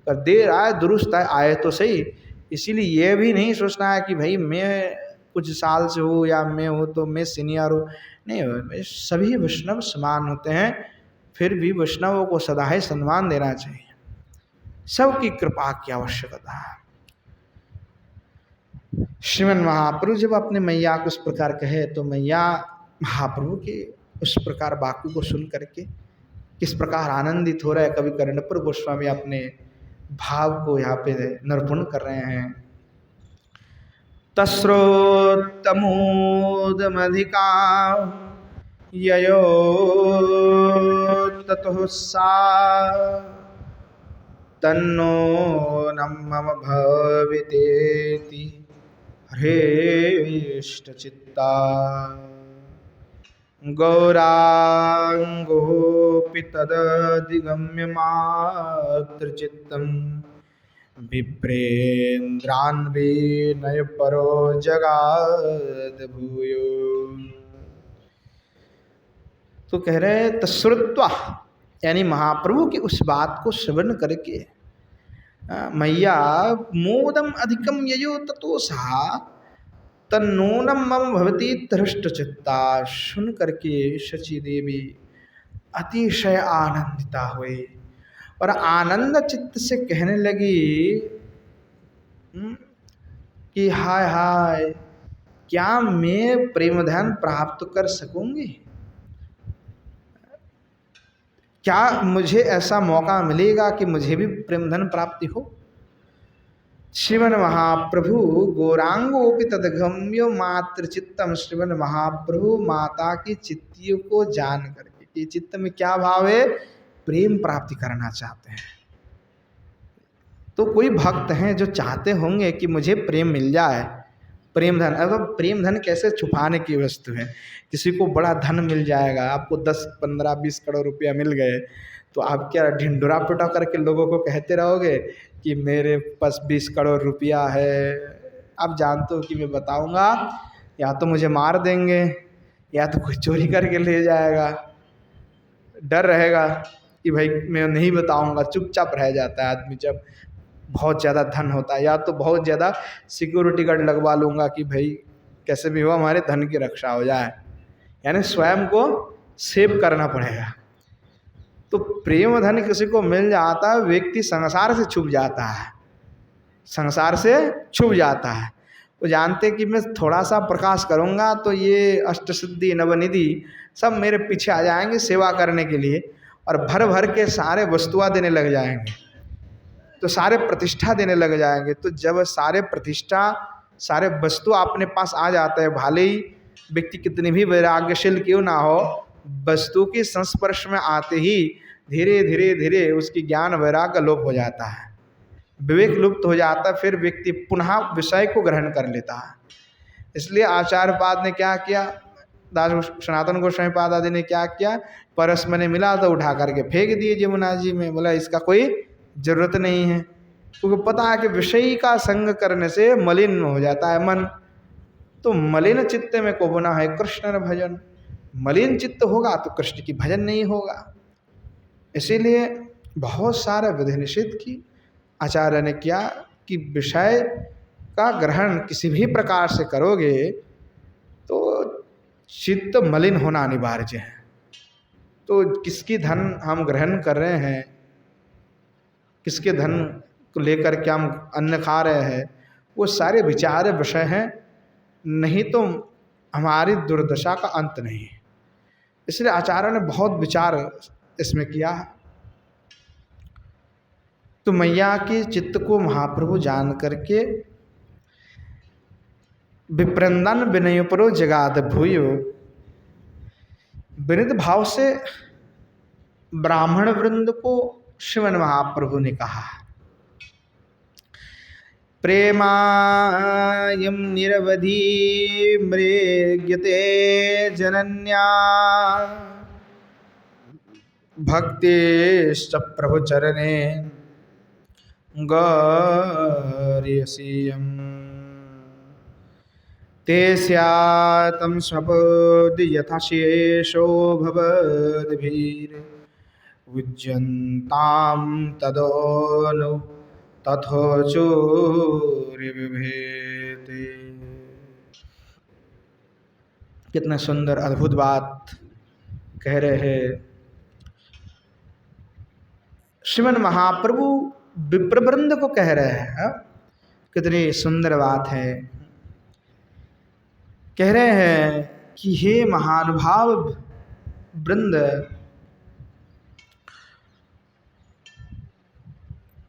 पर देर आए दुरुस्त आए तो सही। इसीलिए ये भी नहीं सोचना है कि भाई मैं कुछ साल से हूँ या मैं हूँ तो मैं सीनियर हूँ, नहीं, सभी वैष्णव समान होते हैं। फिर भी वैष्णवों को सदा ही सम्मान देना चाहिए, सबकी कृपा की आवश्यकता है। श्रीमन महाप्रभु जब अपने मैया को उस प्रकार कहे, तो मैया महाप्रभु के उस प्रकार वाक्य को सुन करके किस प्रकार आनंदित हो रहा है। कवि कर्णपुर गोस्वामी अपने भाव को यहाँ पे निरूपण कर रहे हैं। तस्रोत्तमोदमधिका ययो ततः सा तन्नो न मम भवितेति हृष्टचित्ता गौरांगोऽपि तदधिगम्य मातृचित्तं विप्रेन्द्रान्विनय परो जगाद भूयो। तो कह रहे तश्रुत्वा, यानी महाप्रभु की उस बात को श्रवण करके मैया मोदम अधिकम ययो ततोसा तन्नूनम मम भवती धृष्टचित्ता, सुन करके शची देवी अतिशय आनंदिता हुई और आनंद चित्त से कहने लगी कि हाय हाय, क्या मैं प्रेम धन प्राप्त कर सकूंगी? क्या मुझे ऐसा मौका मिलेगा कि मुझे भी प्रेम धन प्राप्ति हो? श्रीमन महाप्रभु गौरांगोपि तदगम्यो मातृचित्तम, श्रीमन महाप्रभु माता की चित्तियों को जान करके कि चित्त में क्या भाव है, प्रेम प्राप्ति करना चाहते हैं। तो कोई भक्त हैं जो चाहते होंगे कि मुझे प्रेम मिल जाए, प्रेम धन। अब प्रेम धन कैसे छुपाने की वस्तु है? किसी को बड़ा धन मिल जाएगा, आपको 10, 15, 20 करोड़ रुपया मिल गए, तो आप क्या ढिंडोरा पिटा करके लोगों को कहते रहोगे कि मेरे पास 20 करोड़ रुपया है? आप जानते हो कि मैं बताऊंगा या तो मुझे मार देंगे या तो कोई चोरी करके ले जाएगा। डर रहेगा कि भाई मैं नहीं बताऊंगा, चुपचाप रह जाता है आदमी जब बहुत ज़्यादा धन होता है। या तो बहुत ज़्यादा सिक्योरिटी गार्ड लगवा लूँगा कि भाई कैसे भी हो हमारे धन की रक्षा हो जाए, यानी स्वयं को सेव करना पड़ेगा। तो प्रेम धन किसी को मिल जाता है, व्यक्ति संसार से छूट जाता है, संसार से छूट जाता है। वो जानते कि मैं थोड़ा सा प्रकाश करूँगा तो ये अष्टसिद्धि नवनिधि सब मेरे पीछे आ जाएंगे सेवा करने के लिए, और भर भर के सारे वस्तुएं देने लग जाएंगे, तो सारे प्रतिष्ठा देने लग जाएंगे। तो जब सारे प्रतिष्ठा सारे वस्तु अपने पास आ जाते हैं, भले ही व्यक्ति कितनी भी वैराग्यशील क्यों ना हो, वस्तु के संस्पर्श में आते ही धीरे धीरे धीरे उसकी ज्ञान वैराग्य लोप हो जाता है, विवेक लुप्त हो जाता है, फिर व्यक्ति पुनः विषय को ग्रहण कर लेता है। इसलिए आचार्यपाद ने क्या किया, दास सनातन गोस्वामी पाद आदि ने क्या किया, परस मैंने मिला तो उठा करके फेंक दिए यमुना जी में, बोला इसका कोई जरूरत नहीं है, क्योंकि पता है कि विषय का संग करने से मलिन हो जाता है मन। तो मलिन चित्त में को बना है कृष्ण भजन, मलिन चित्त होगा तो कृष्ण की भजन नहीं होगा। इसीलिए बहुत सारा विधि निषेध की आचार्य ने किया कि विषय का ग्रहण किसी भी प्रकार से करोगे तो चित्त मलिन होना अनिवार्य है। तो किसकी धन हम ग्रहण कर रहे हैं, किसके धन को लेकर के हम अन्न खा रहे हैं, वो सारे विचार विषय हैं, नहीं तो हमारी दुर्दशा का अंत नहीं है। इसलिए आचार्य ने बहुत विचार इसमें किया। तो मैया के चित्त को महाप्रभु जान करके विप्रंदन विनय परो जगाद भूयो, विनित भाव से ब्राह्मण वृंद को श्रीमन महाप्रभु ने कहा, प्रेमायम निरवधि मृग्यते जनन्या भक्तिश्च प्रभु चरणे गौर्यसीयम् ते स्यातं स्वपद यथा शेषो भवद्भिर् विज्यन्तां तदोनु तथोचूर्यविभेते। कितना सुंदर अद्भुत बात कह रहे हैं श्रीमन महाप्रभु, विप्रवृंद को कह रहे हैं। कितनी सुंदर बात है। कह रहे हैं कि हे महानुभाव वृंद,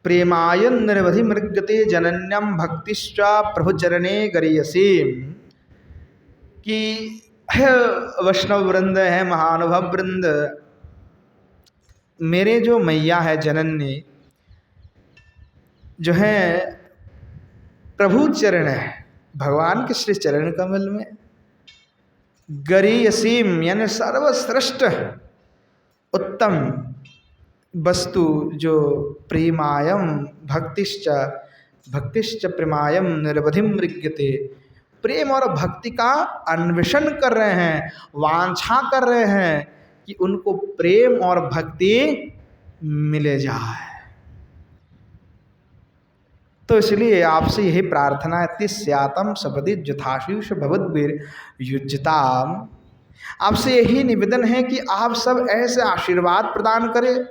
प्रेमायन निरवधि मृगते जनन्यम भक्तिश्च प्रभुचरणे गरीयसी, कि है वैष्णव वृंद है, महानुभाव वृंद, मेरे जो मैया है जनन्य जो है प्रभु चरण है, भगवान के श्री चरण कमल में गरीयसीम यानी सर्वश्रेष्ठ उत्तम वस्तु जो प्रेमायम भक्तिश्च प्रेमायम निरवधि मृग्यते, प्रेम और भक्ति का अन्वेषण कर रहे हैं, वांछा कर रहे हैं कि उनको प्रेम और भक्ति मिले जाए। तो इसलिए आपसे यही प्रार्थना है, स्यातम सपदि जथाशीष भवद्भिर युज्यताम, आपसे यही निवेदन है कि आप सब ऐसे आशीर्वाद प्रदान करें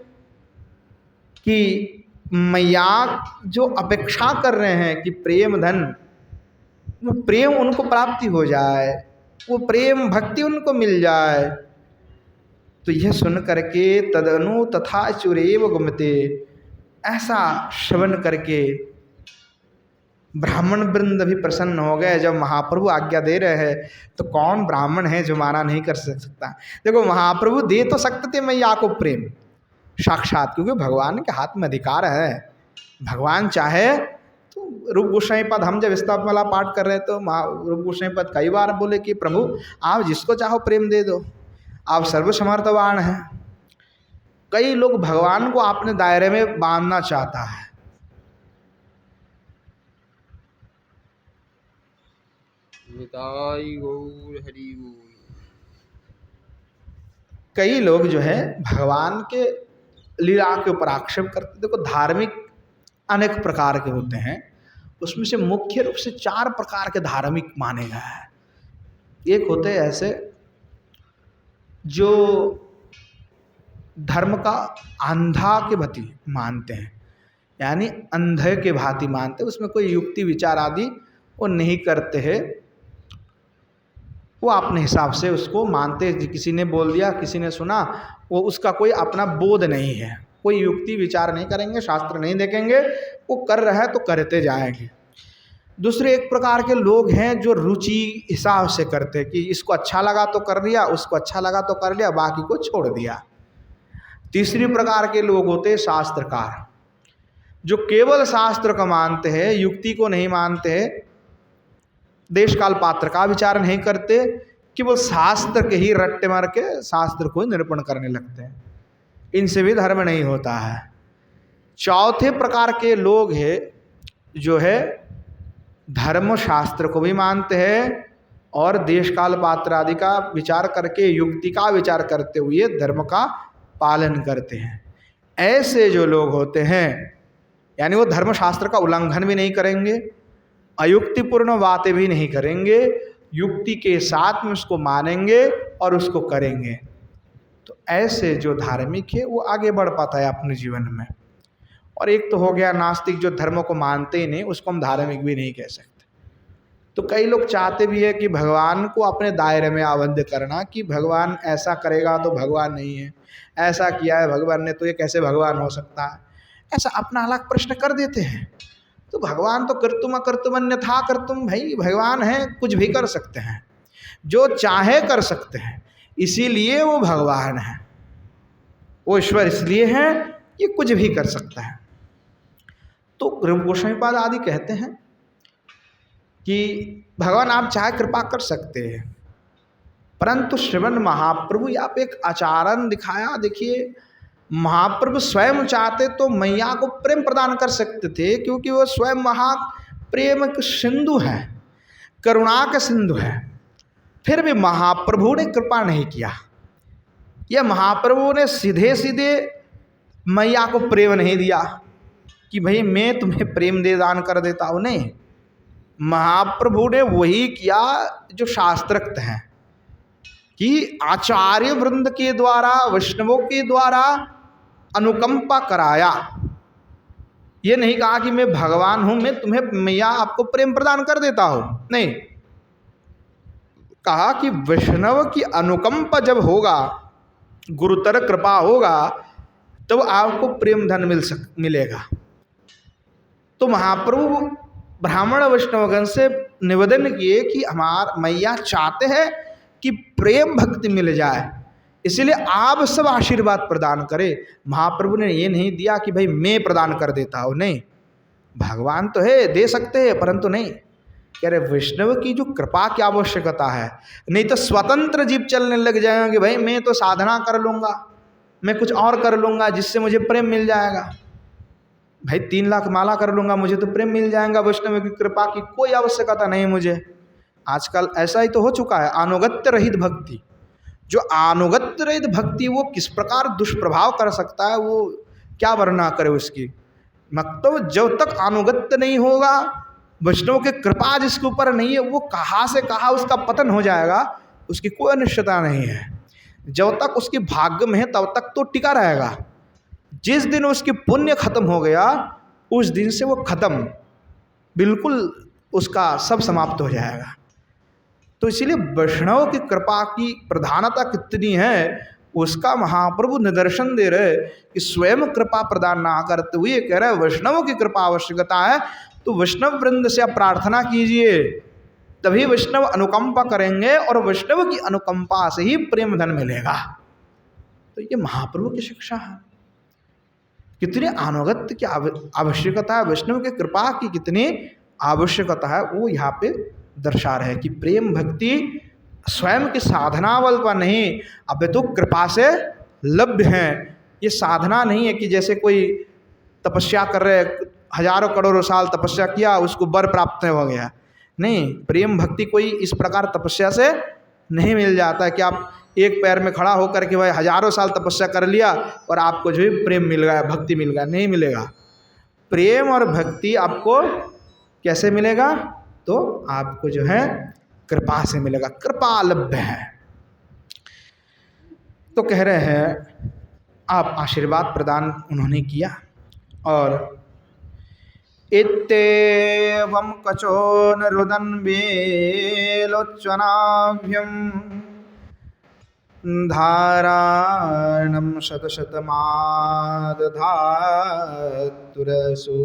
कि मैया जो अपेक्षा कर रहे हैं कि प्रेम धन, वो प्रेम उनको प्राप्ति हो जाए, वो प्रेम भक्ति उनको मिल जाए। तो यह सुन करके तदनु तथा चुरेव गुमते, ऐसा श्रवण करके ब्राह्मण वृंद भी प्रसन्न हो गए। जब महाप्रभु आज्ञा दे रहे हैं तो कौन ब्राह्मण है जो माना नहीं कर सकता। देखो महाप्रभु दे तो सकते थे मैया को प्रेम साक्षात, क्योंकि भगवान के हाथ में अधिकार है। भगवान चाहे तो रूप गोसाई पद, हम जब स्तवमाला पाठ कर रहे तो रूप गोसाई पद कई बार बोले कि प्रभु आप जिसको चाहो प्रेम दे दो, आप सर्वसमर्थवान हैं। कई लोग भगवान को अपने दायरे में बांधना चाहता है। कई लोग जो है भगवान के लीला के ऊपर आक्षेप करते। देखो धार्मिक अनेक प्रकार के होते हैं, उसमें से मुख्य रूप से 4 प्रकार के धार्मिक माने गए हैं। एक होते हैं ऐसे जो धर्म का अंधा के भांति मानते हैं, यानी अंधे के भांति मानते हैं, उसमें कोई युक्ति विचार आदि वो नहीं करते हैं, वो अपने हिसाब से उसको मानते हैं। किसी ने बोल दिया, किसी ने सुना, वो उसका कोई अपना बोध नहीं है, कोई युक्ति विचार नहीं करेंगे, शास्त्र नहीं देखेंगे, वो कर रहा है तो करते जाएंगे। दूसरे एक प्रकार के लोग हैं जो रुचि हिसाब से करते हैं कि इसको अच्छा लगा तो कर लिया, उसको अच्छा लगा तो कर लिया, बाकी को छोड़ दिया। तीसरी प्रकार के लोग होते हैं शास्त्रकार, जो केवल शास्त्र को मानते हैं, युक्ति को नहीं मानते हैं, देश काल पात्र का विचार नहीं करते, कि वो शास्त्र के ही रट्टे मार के शास्त्र को निरूपण करने लगते हैं। इनसे भी धर्म नहीं होता है। चौथे प्रकार के लोग हैं जो है धर्म शास्त्र को भी मानते हैं और देश काल पात्र आदि का विचार करके, युक्ति का विचार करते हुए धर्म का पालन करते हैं। ऐसे जो लोग होते हैं, यानी वो धर्म शास्त्र का उल्लंघन भी नहीं करेंगे, अयुक्तिपूर्ण बातें भी नहीं करेंगे, युक्ति के साथ में उसको मानेंगे और उसको करेंगे, तो ऐसे जो धार्मिक है वो आगे बढ़ पाता है अपने जीवन में। और एक तो हो गया नास्तिक, जो धर्म को मानते ही नहीं, उसको हम धार्मिक भी नहीं कह सकते। तो कई लोग चाहते भी है कि भगवान को अपने दायरे में आबद्ध करना, कि भगवान ऐसा करेगा तो भगवान नहीं है, ऐसा किया है भगवान ने तो ये कैसे भगवान हो सकता है, ऐसा अपना अलग प्रश्न कर देते हैं। तो भगवान तो कर्तुम अकर्तुम अन्यथा कर्तुम, भाई भगवान है, कुछ भी कर सकते हैं, जो चाहे कर सकते हैं, इसीलिए वो भगवान है, वो ईश्वर इसलिए है ये कुछ भी कर सकता है। तो रूप गोस्वामीपाद आदि कहते हैं कि भगवान आप चाहे कृपा कर सकते हैं, परंतु श्रीमन महाप्रभु यहाँ पे एक आचरण दिखाया। देखिए, महाप्रभु स्वयं चाहते तो मैया को प्रेम प्रदान कर सकते थे, क्योंकि वो स्वयं महाप्रेम के सिंधु है, करुणा का सिंधु है, फिर भी महाप्रभु ने कृपा नहीं किया। यह महाप्रभु ने सीधे सीधे मैया को प्रेम नहीं दिया कि भाई मैं तुम्हें प्रेम दे दान कर देता हूँ, नहीं, महाप्रभु ने वही किया जो शास्त्रोक्त है, कि आचार्य वृंद के द्वारा, वैष्णवों के द्वारा अनुकंपा कराया। ये नहीं कहा कि मैं भगवान हूं, मैं तुम्हें मैया आपको प्रेम प्रदान कर देता हूं, नहीं, कहा कि वैष्णव की अनुकंपा जब होगा, गुरुतर कृपा होगा, तब आपको प्रेम धन मिलेगा। तो महाप्रभु ब्राह्मण वैष्णवगण से निवेदन किए कि हमार मैया चाहते हैं कि प्रेम भक्ति मिल जाए, इसलिए आप सब आशीर्वाद प्रदान करें। महाप्रभु ने ये नहीं दिया कि भाई मैं प्रदान कर देता हूँ, नहीं, भगवान तो है, दे सकते हैं, परंतु नहीं, कह रहे वैष्णव की जो कृपा की आवश्यकता है, नहीं तो स्वतंत्र जीव चलने लग जाएगा कि भाई मैं तो साधना कर लूँगा, मैं कुछ और कर लूँगा जिससे मुझे प्रेम मिल जाएगा, भाई 3 लाख माला कर लूँगा मुझे तो प्रेम मिल जाएगा, वैष्णव की कृपा की कोई आवश्यकता नहीं मुझे। आजकल ऐसा ही तो हो चुका है, अनुगत्य रहित भक्ति। जो अनुगत्य रहित भक्ति वो किस प्रकार दुष्प्रभाव कर सकता है, वो क्या वर्णना करे उसकी। मतलब जब तक अनुगत्य नहीं होगा, वैष्णव की कृपा जिसके ऊपर नहीं है, वो कहाँ से कहाँ उसका पतन हो जाएगा, उसकी कोई निश्चयता नहीं है। जब तक उसकी भाग्य में है तब तक तो टिका रहेगा, जिस दिन उसकी पुण्य खत्म हो गया उस दिन से वो खत्म, बिल्कुल उसका सब समाप्त हो जाएगा। तो इसीलिए वैष्णव की कृपा की प्रधानता कितनी है उसका महाप्रभु निदर्शन दे रहे कि स्वयं कृपा प्रदान ना करते हुए कह रहे वैष्णव की कृपा आवश्यकता है। तो वैष्णव वृंद से आप प्रार्थना कीजिए, तभी वैष्णव अनुकंपा करेंगे और वैष्णव की अनुकंपा से ही प्रेम धन मिलेगा। तो ये महाप्रभु की शिक्षा है। कितनी अनुगत्य की आवश्यकता है, वैष्णव की कृपा की कितनी आवश्यकता है, वो यहाँ पे दर्शा रहे कि प्रेम भक्ति स्वयं की साधना बल पर नहीं, अब तो कृपा से लभ्य है। ये साधना नहीं है कि जैसे कोई तपस्या कर रहे, हजारों करोड़ों साल तपस्या किया उसको वर प्राप्त हो गया, नहीं, प्रेम भक्ति कोई इस प्रकार तपस्या से नहीं मिल जाता कि आप एक पैर में खड़ा होकर के भाई हजारों साल तपस्या कर लिया और आपको जो है प्रेम मिल गया, भक्ति मिल गया, नहीं मिलेगा। प्रेम और भक्ति आपको कैसे मिलेगा, तो आपको जो है कृपा से मिलेगा, कृपा लभ्य है। तो कह रहे हैं आप आशीर्वाद प्रदान उन्होंने किया। और इत्येवं कचो न रुदन् वेलोच्चनाभ्यं धाराणं शतशतमादधातुरसु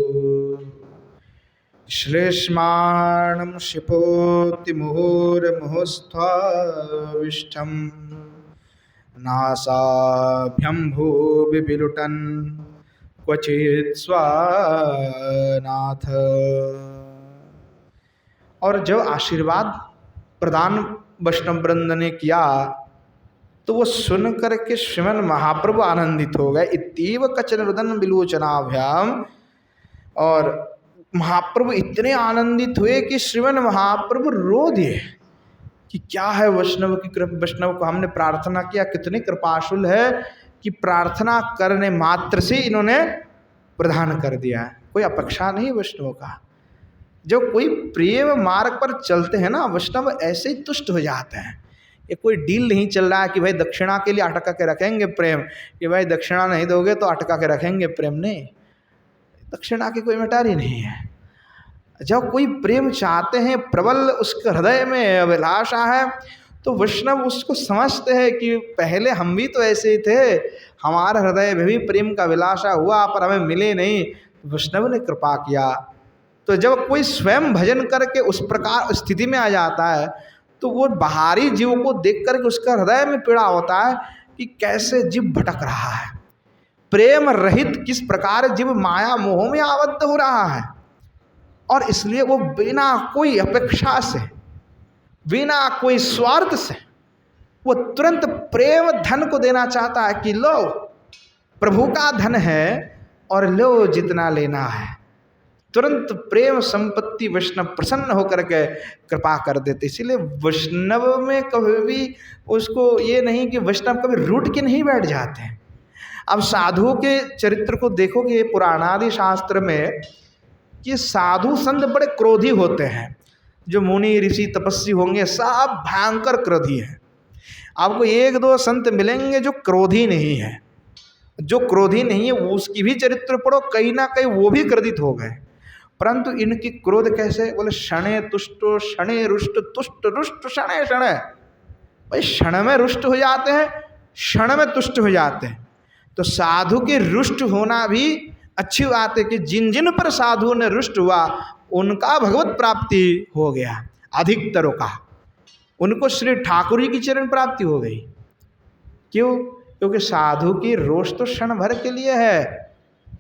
श्लेष्माणं शिपोति मुहुर्मुहुस्त्वविष्ठं नासाभ्यं भुवि विलुटन् क्वचित् स्वनाथ। और जब आशीर्वाद प्रदान वैष्णव वृंद ने किया तो वो सुन करके श्रीमन महाप्रभु आनंदित हो गए। इतीव कचन रुदन विलोचनाभ्याम, और महाप्रभु इतने आनंदित हुए कि श्रीमन महाप्रभु रो दिए कि क्या है वैष्णव की कृपा। वैष्णव को हमने प्रार्थना किया, कितने कृपाशुल है कि प्रार्थना करने मात्र से इन्होंने प्रदान कर दिया। कोई अपेक्षा नहीं वैष्णव का। जो कोई प्रेम मार्ग पर चलते हैं ना वैष्णव, ऐसे ही तुष्ट हो जाते हैं। ये कोई डील नहीं चल रहा है कि भाई दक्षिणा के लिए अटका के रखेंगे प्रेम, कि भाई दक्षिणा नहीं दोगे तो अटका के रखेंगे प्रेम। नहीं, दक्षिणा की कोई मटारी नहीं है। जब कोई प्रेम चाहते हैं, प्रबल उसके हृदय में अभिलाषा है, तो वैष्णव उसको समझते हैं कि पहले हम भी तो ऐसे ही थे, हमारे हृदय में भी प्रेम का अभिलाषा हुआ पर हमें मिले नहीं, वैष्णव ने कृपा किया। तो जब कोई स्वयं भजन करके उस प्रकार स्थिति में आ जाता है तो वो बाहरी जीव को देख करके उसका हृदय में पीड़ा होता है कि कैसे जीव भटक रहा है, प्रेम रहित किस प्रकार जीव माया मोह में आबद्ध हो रहा है। और इसलिए वो बिना कोई अपेक्षा से, बिना कोई स्वार्थ से, वो तुरंत प्रेम धन को देना चाहता है कि लो प्रभु का धन है और लो जितना लेना है। तुरंत प्रेम संपत्ति वैष्णव प्रसन्न होकर के कृपा कर देते। इसीलिए वैष्णव में कभी भी उसको ये नहीं कि वैष्णव कभी रूठ के नहीं बैठ जाते हैं। अब साधुओं के चरित्र को देखोगे पुराणादि शास्त्र में कि साधु संत बड़े क्रोधी होते हैं। जो मुनि ऋषि तपस्वी होंगे सब भयंकर क्रोधी हैं। आपको एक दो संत मिलेंगे जो क्रोधी नहीं है। जो क्रोधी नहीं है उसकी भी चरित्र पढ़ो, कहीं ना कहीं वो भी क्रोधित हो गए। परंतु इनकी क्रोध कैसे, बोले शणे तुष्टो शणे रुष्ट तुष्ट रुष्ट शणे शणे। भाई क्षण में रुष्ट हो जाते हैं, क्षण में तुष्ट हो जाते हैं। तो साधु के रुष्ट होना भी अच्छी बात है कि जिन जिन पर साधु ने रुष्ट हुआ उनका भगवत प्राप्ति हो गया। अधिकतरों का उनको श्री ठाकुर जी की चरण प्राप्ति हो गई। क्यों? क्योंकि साधु की रोष तो क्षण भर के लिए है,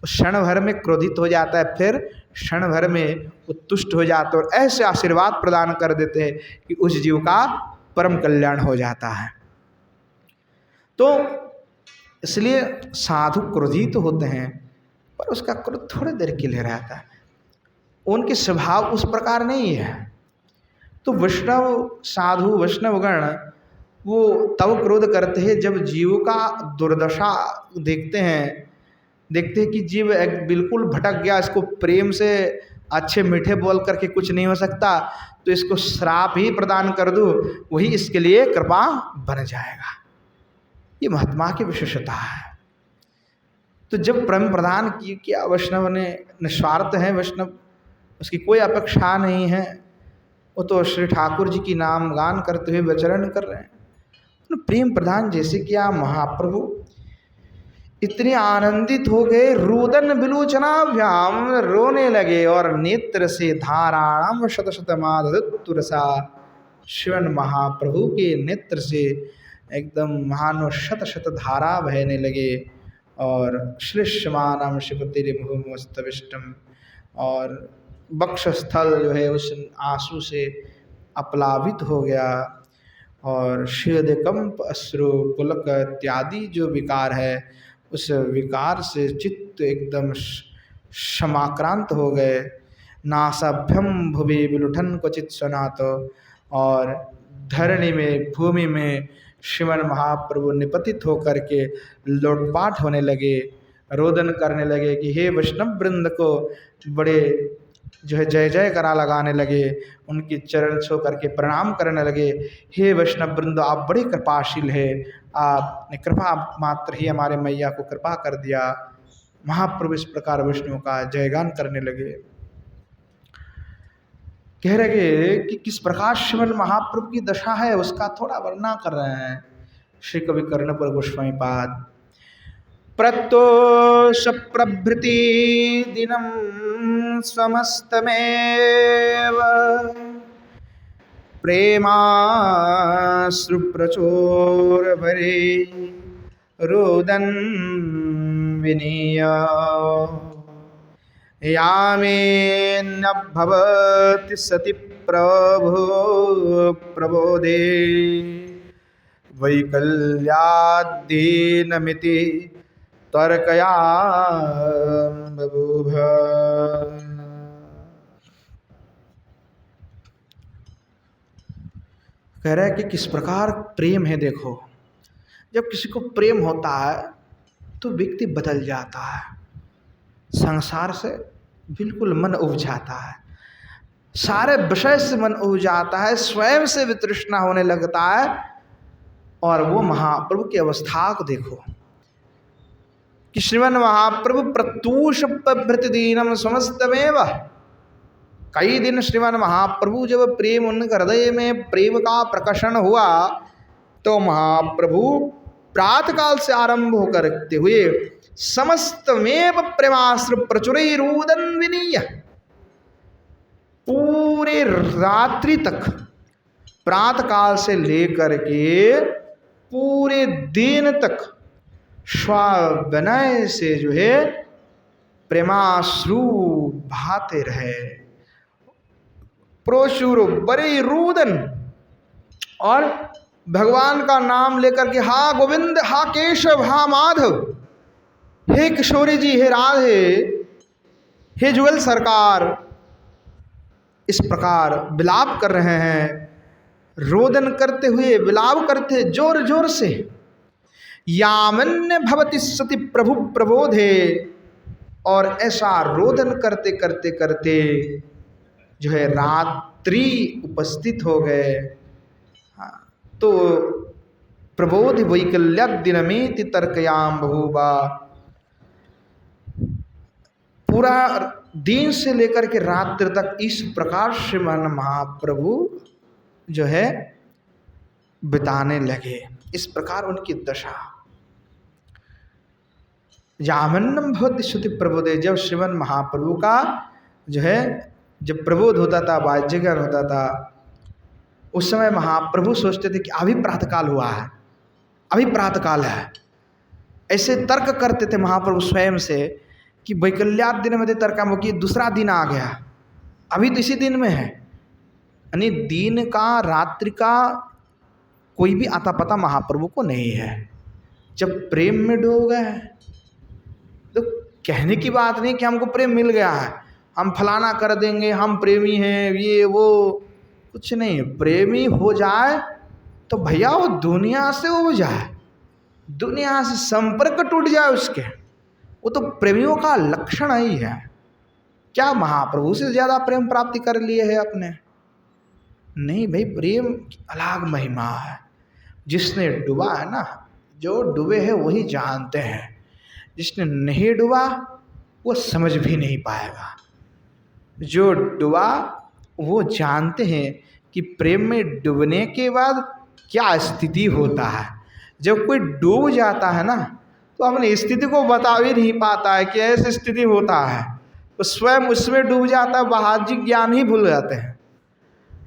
क्षण भर में क्रोधित हो जाता है, फिर क्षण भर में उत्तुष्ट हो जाता है और ऐसे आशीर्वाद प्रदान कर देते हैं कि उस जीव का परम कल्याण हो जाता है। तो इसलिए साधु क्रोधित होते हैं पर उसका क्रोध थोड़ी देर के लिए रहता है, उनके स्वभाव उस प्रकार नहीं है। तो वैष्णव साधु वैष्णवगण वो तब क्रोध करते हैं जब जीव का दुर्दशा देखते हैं कि जीव एक बिल्कुल भटक गया, इसको प्रेम से अच्छे मीठे बोल करके कुछ नहीं हो सकता, तो इसको श्राप ही प्रदान कर दूँ, वही इसके लिए कृपा बन जाएगा। ये महात्मा की विशेषता है। तो जब प्रेम प्रदान किया वैष्णव ने, निस्वार्थ है वैष्णव, उसकी कोई अपेक्षा नहीं है, वो तो श्री ठाकुर जी की नाम गान करते हुए विचरण कर रहे हैं। तो प्रेम प्रदान जैसे किया, महाप्रभु इतने आनंदित हो गए, रुदन विलोचनाभ्याम, रोने लगे और नेत्र से धाराणाम शत शतमादधुरसा। शिवन महाप्रभु के नेत्र से एकदम मानो शत शत धारा बहने लगे और श्लेष्मानाम शिवतिर मुहुर्मुहुस्तविष्टम, और वक्षस्थल जो है उस आंसू से अपलावित हो गया और शीदकंप अश्रु पुलक इत्यादि जो विकार है उस विकार से चित्त एकदम क्षमाक्रांत हो गए। नासाभ्यम भुवि विलुठन क्वचित सनात, और धरणी में भूमि में श्रीमन महाप्रभु निपतित होकर के लोटपाट होने लगे, रोदन करने लगे कि हे वैष्णव वृंद को बड़े जो है जय जय करा लगाने लगे, उनकी चरण छू करके प्रणाम करने लगे। हे वैष्णव वृंद, आप बड़े कृपाशील है, आपने कृपा मात्र ही हमारे मैया को कृपा कर दिया। महाप्रभु इस प्रकार विष्णु का जयगान करने लगे। कह रहे कि किस प्रकार श्रीमन महाप्रभु की दशा है उसका थोड़ा वर्णना कर रहे हैं श्री कवि कर्णपुर गोस्वामी पाद। प्रत्योष प्रभृति दिनम समस्तमेव प्रेमाश्रु प्रचोरभरे रोदन विनीय यामेन भवति सति प्रभो प्रबोधे वैकल्याद्दीनमिति तर्कया बभूव। कह रहा है कि किस प्रकार प्रेम है। देखो, जब किसी को प्रेम होता है तो व्यक्ति बदल जाता है, संसार से बिल्कुल मन उब जाता है, सारे विषय से मन उब जाता है, स्वयं से वितृष्णा होने लगता है। और वो महाप्रभु की अवस्था को देखो कि श्रीमन महाप्रभु प्रत्यूष प्रभृति दीनम समस्तमेव। कई दिन श्रीमन महाप्रभु जब प्रेम उनके हृदय में प्रेम का प्रकर्षण हुआ तो महाप्रभु प्रातःकाल से आरंभ होकर करते हुए समस्तमेव प्रेमाश्रु प्रचुरैरुदन विनीय, पूरे रात्रि तक, प्रातःकाल से लेकर के पूरे दिन तक स्वाविनय से जो है प्रेमाश्रु बहाते रहे। प्रोशुर बड़े रुदन, और भगवान का नाम लेकर के हा गोविंद, हा केशव, हा माधव, हे किशोरी जी, हे राधे, हे जुगल सरकार, इस प्रकार विलाप कर रहे हैं। रोदन करते हुए विलाप करते जोर जोर से। यामन्य भवति सति प्रभु प्रबोधे, और ऐसा रोदन करते करते करते जो है रात्रि उपस्थित हो गए। तो प्रबोध वैकल्याद्दिनमेति तर्कयाम बहुबा, पूरा दिन से लेकर के रात्रि तक इस प्रकार श्रीमान महाप्रभु जो है बिताने लगे। इस प्रकार उनकी दशा। यामन्नम भवति श्रुति प्रबोधे, जब श्रीमान महाप्रभु का जो है जब प्रबोध होता था, वाद्य ज्ञान होता था, उस समय महाप्रभु सोचते थे कि अभी प्रातःकाल हुआ है, अभी प्रातःकाल है। ऐसे तर्क करते थे महाप्रभु स्वयं से कि वैकल्याद दिन में तर्क कि दूसरा दिन आ गया, अभी तो इसी दिन में है। यानी दिन का रात्रि का कोई भी आता पता महाप्रभु को नहीं है। जब प्रेम में डूब गए तो कहने की बात नहीं कि हमको प्रेम मिल गया है, हम फलाना कर देंगे, हम प्रेमी हैं, ये वो कुछ नहीं। प्रेमी हो जाए तो भैया वो दुनिया से उब जाए, दुनिया से संपर्क टूट जाए उसके, वो तो प्रेमियों का लक्षण ही है। क्या महाप्रभु से ज़्यादा प्रेम प्राप्ति कर लिए है अपने? नहीं भाई, प्रेम अलग महिमा है। जिसने डूबा है ना, जो डूबे हैं वही जानते हैं, जिसने नहीं डूबा वो समझ भी नहीं पाएगा। जो डूबा वो जानते हैं कि प्रेम में डूबने के बाद क्या स्थिति होता है। जब कोई डूब जाता है ना तो अपनी स्थिति को बता भी नहीं पाता है कि ऐसी स्थिति होता है, तो स्वयं उसमें डूब जाता है, बाहरी ज्ञान ही भूल जाते हैं।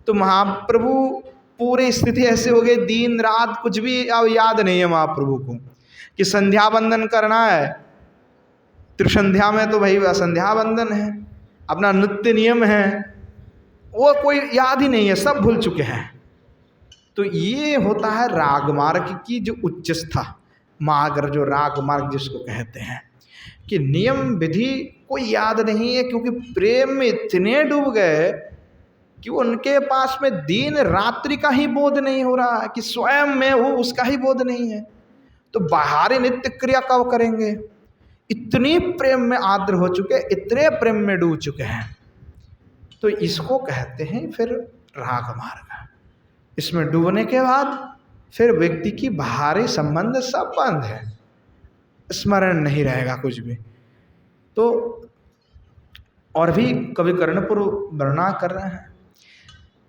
तो महाप्रभु पूरी स्थिति ऐसे हो गई, दिन रात कुछ भी अब याद नहीं है महाप्रभु को कि संध्या बंदन करना है। त्रिसंध्या में तो भाई संध्या बंदन है, अपना नित्य नियम है, वो कोई याद ही नहीं है, सब भूल चुके हैं। तो ये होता है रागमार्ग की जो उच्चस्था मार्ग, जो रागमार्ग जिसको कहते हैं, कि नियम विधि कोई याद नहीं है, क्योंकि प्रेम में इतने डूब गए कि उनके पास में दिन रात्रि का ही बोध नहीं हो रहा है, कि स्वयं में हो उसका ही बोध नहीं है। तो बाहरी नित्य क्रिया कब करेंगे? इतनी प्रेम में आर्द्र हो चुके, इतने प्रेम में डूब चुके हैं तो इसको कहते हैं फिर राग मार्ग। इसमें डूबने के बाद फिर व्यक्ति की बाहरी संबंध सब बंद है, स्मरण नहीं रहेगा कुछ भी। तो और भी कवि कर्णपुर वर्णना कर रहे हैं,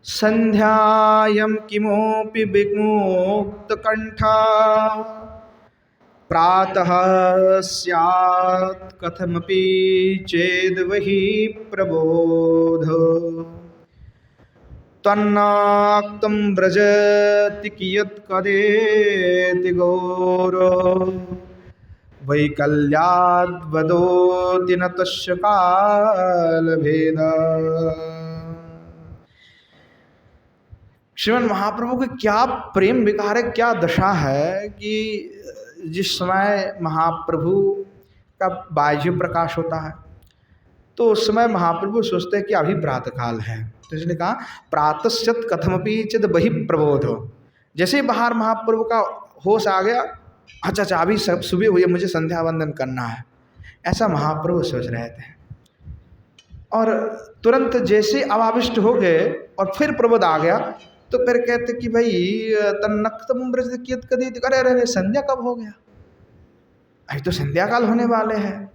संध्यायं किमोपि विमुक्त कंठा प्रातः स्यात् कथमपि चेद वही प्रबोध तन्नाक्तं व्रजति कियत् कदेति गौर वैकल्याद् वदोति न तस्य कालभेदा। श्रीमन महाप्रभु के क्या प्रेम विकार है, क्या दशा है कि जिस समय महाप्रभु का बाह्य प्रकाश होता है तो उस समय महाप्रभु सोचते हैं कि अभी प्रातःकाल है, तो इसने कहा प्रातश्चत कथमपि चिद बहि प्रबोध। जैसे ही बाहर महाप्रभु का होश आ गया, अच्छा अभी सब सुबह हुई है, मुझे संध्या वंदन करना है, ऐसा महाप्रभु सोच रहे थे। और तुरंत जैसे अवाविष्ट हो गए और फिर प्रबोध आ गया तो फिर कहते कि भाई तन्नक्तम ब्रज कियत कदित, अरे अरे संध्या कब हो गया, अभी तो संध्या काल होने वाले हैं।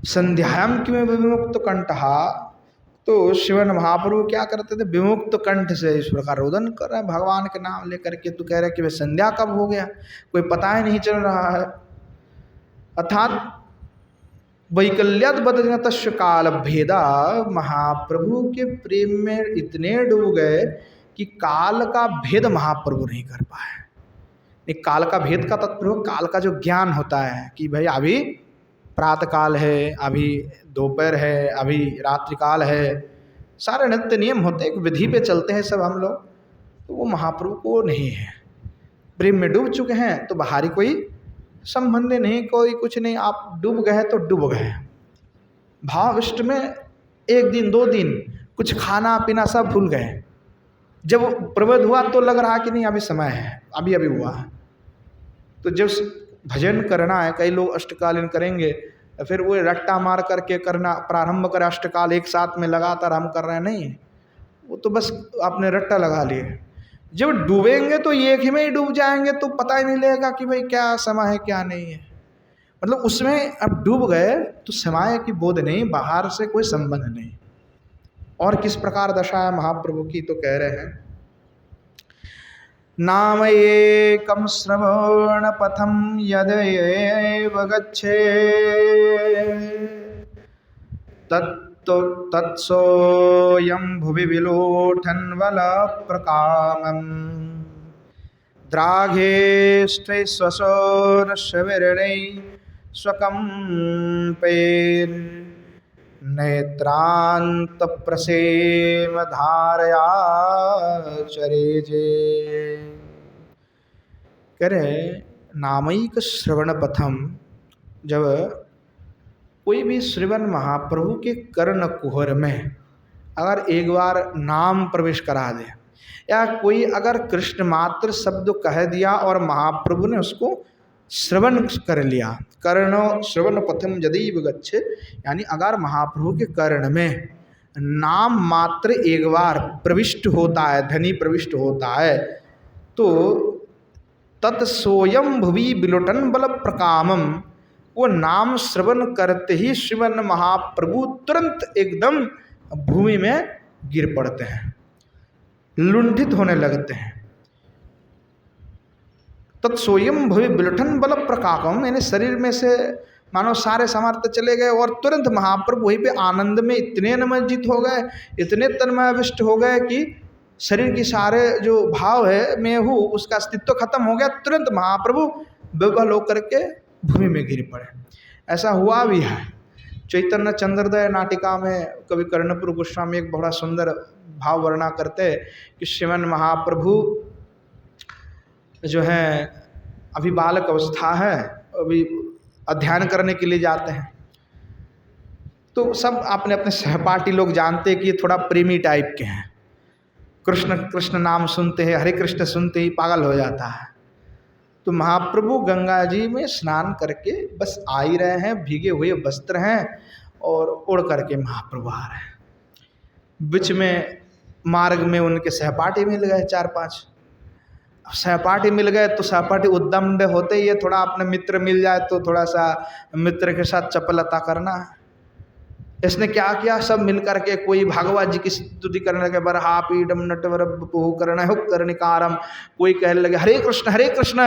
संध्यायाम कि में विमुक्त कंठहा, तो शिवन महाप्रभु क्या करते थे, विमुक्त कंठ से इस प्रकार रोदन कर रहे हैं भगवान के नाम लेकर के। तू कह रहे कि भाई संध्या कब हो गया, कोई पता ही नहीं चल रहा है। अर्थात वैकल्याद बदन तस्य काल भेदा, महाप्रभु के प्रेम में इतने डूब गए कि काल का भेद महाप्रभु नहीं कर पाए। एक काल का भेद का तात्पर्य, काल का जो ज्ञान होता है कि भाई अभी प्रातः काल है, अभी दोपहर है, अभी रात्रि काल है, सारे नित्य नियम होते हैं, एक विधि पे चलते हैं सब हम लोग, तो वो महाप्रभु को नहीं है। प्रेम में डूब चुके हैं तो बाहरी कोई संबंध नहीं, कोई कुछ नहीं, आप डूब गए तो डूब गए। भाविष्ट में एक दिन दो दिन कुछ खाना पीना सब भूल गए। जब प्रबोध हुआ तो लग रहा कि नहीं अभी समय है, अभी अभी हुआ है। तो जब भजन करना है, कई लोग अष्टकालीन करेंगे, फिर वो रट्टा मार करके करना प्रारंभ कर अष्टकाल एक साथ में लगातार हम कर रहे हैं, नहीं, वो तो बस आपने रट्टा लगा लिए। जब डूबेंगे तो एक ही में ही डूब जाएंगे, तो पता ही नहीं लगेगा कि भाई क्या समय है क्या नहीं है। मतलब उसमें अब डूब गए तो समय की बोध नहीं, बाहर से कोई संबंध नहीं। और किस प्रकार दशा है महाप्रभु की, तो कह रहे हैं नाम एकम श्रवण पथम यदेव गच्छे तत्सोऽयं भुवि विलोठन् वलप्रकामम् द्राघेष्ठै स्वशोरशविरणै स्वकम्पैर्नेत्रान्तप्रसेम धारया चरेजे। करे नामैक श्रवण पथम, जब कोई भी श्रवण महाप्रभु के कर्ण कुहर में अगर एक बार नाम प्रवेश करा दे, या कोई अगर कृष्ण मात्र शब्द कह दिया और महाप्रभु ने उसको श्रवण कर लिया, कर्ण श्रवण पथम यदि गच्छे, यानी अगर महाप्रभु के कर्ण में नाम मात्र एक बार प्रविष्ट होता है, ध्वनि प्रविष्ट होता है, तो तत्सोयम भुवि विलोटन बल प्रकामम, वो नाम श्रवण करते ही श्रीमन महाप्रभु तुरंत एकदम भूमि में गिर पड़ते हैं, लुंठित होने लगते हैं। तत्सोयम भुवि विलोटन बल प्रकामम, यानी शरीर में से मानो सारे सामर्थ्य चले गए और तुरंत महाप्रभु वहीं पे आनंद में इतने निमज्जित हो गए, इतने तन्मयाविष्ट हो गए कि शरीर की सारे जो भाव है मैं हूँ उसका अस्तित्व खत्म हो गया। तुरंत महाप्रभु विवल होकर के भूमि में गिर पड़े। ऐसा हुआ भी है। चैतन्य चंद्रोदय नाटिका में कवि कर्णपुर गोस्वामी एक बड़ा सुंदर भाव वर्णना करते हैं कि श्रीमन महाप्रभु जो है अभी बालक अवस्था है, अभी अध्ययन करने के लिए जाते हैं, तो सब अपने अपने सहपाठी लोग जानते हैं कि ये थोड़ा प्रेमी टाइप के हैं, कृष्ण कृष्ण नाम सुनते हैं, हरे कृष्ण सुनते ही पागल हो जाता है। तो महाप्रभु गंगा जी में स्नान करके बस आ ही रहे हैं, भीगे हुए वस्त्र हैं और उड़ करके महाप्रभु आ रहे हैं। बीच में मार्ग में उनके सहपाठी मिल गए 4-5। सहपाठी मिल गए तो सहपाठी उद्दंड होते ही है, थोड़ा अपने मित्र मिल जाए तो थोड़ा सा मित्र के साथ चपलता करना है। इसने क्या किया, सब मिल करके कोई भागवत जी की स्तुति करने लगे, बरहा पीडम नटवर बपू कर्ण हुक कर्णिकारम, कोई कहने लगे हरे कृष्ण,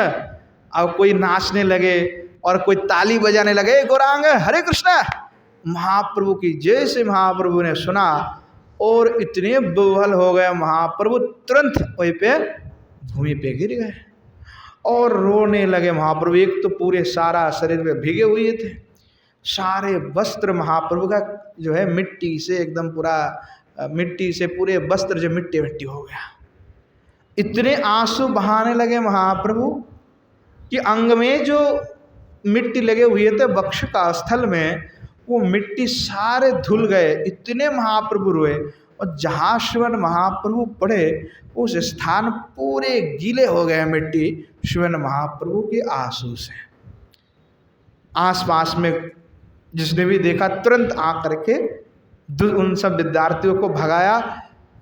और कोई नाचने लगे और कोई ताली बजाने लगे, गौरांग हरे कृष्ण। महाप्रभु की जैसे महाप्रभु ने सुना और इतने विह्वल हो गए महाप्रभु, तुरंत वहीं पे भूमि पे गिर गए और रोने लगे महाप्रभु। एक तो पूरे सारा शरीर में भीगे हुए थे, सारे वस्त्र महाप्रभु का जो है मिट्टी से एकदम पूरा, मिट्टी से पूरे वस्त्र जो मिट्टी मिट्टी हो गया। इतने आंसू बहाने लगे महाप्रभु कि अंग में जो मिट्टी लगे हुए थे वक्ष का स्थल में, वो मिट्टी सारे धुल गए। इतने महाप्रभु रोए और जहाँ श्रीमन महाप्रभु पड़े उस स्थान पूरे गीले हो गए मिट्टी श्रीमन महाप्रभु के आंसू से। आसपास में जिसने भी देखा तुरंत आ करके उन सब विद्यार्थियों को भगाया।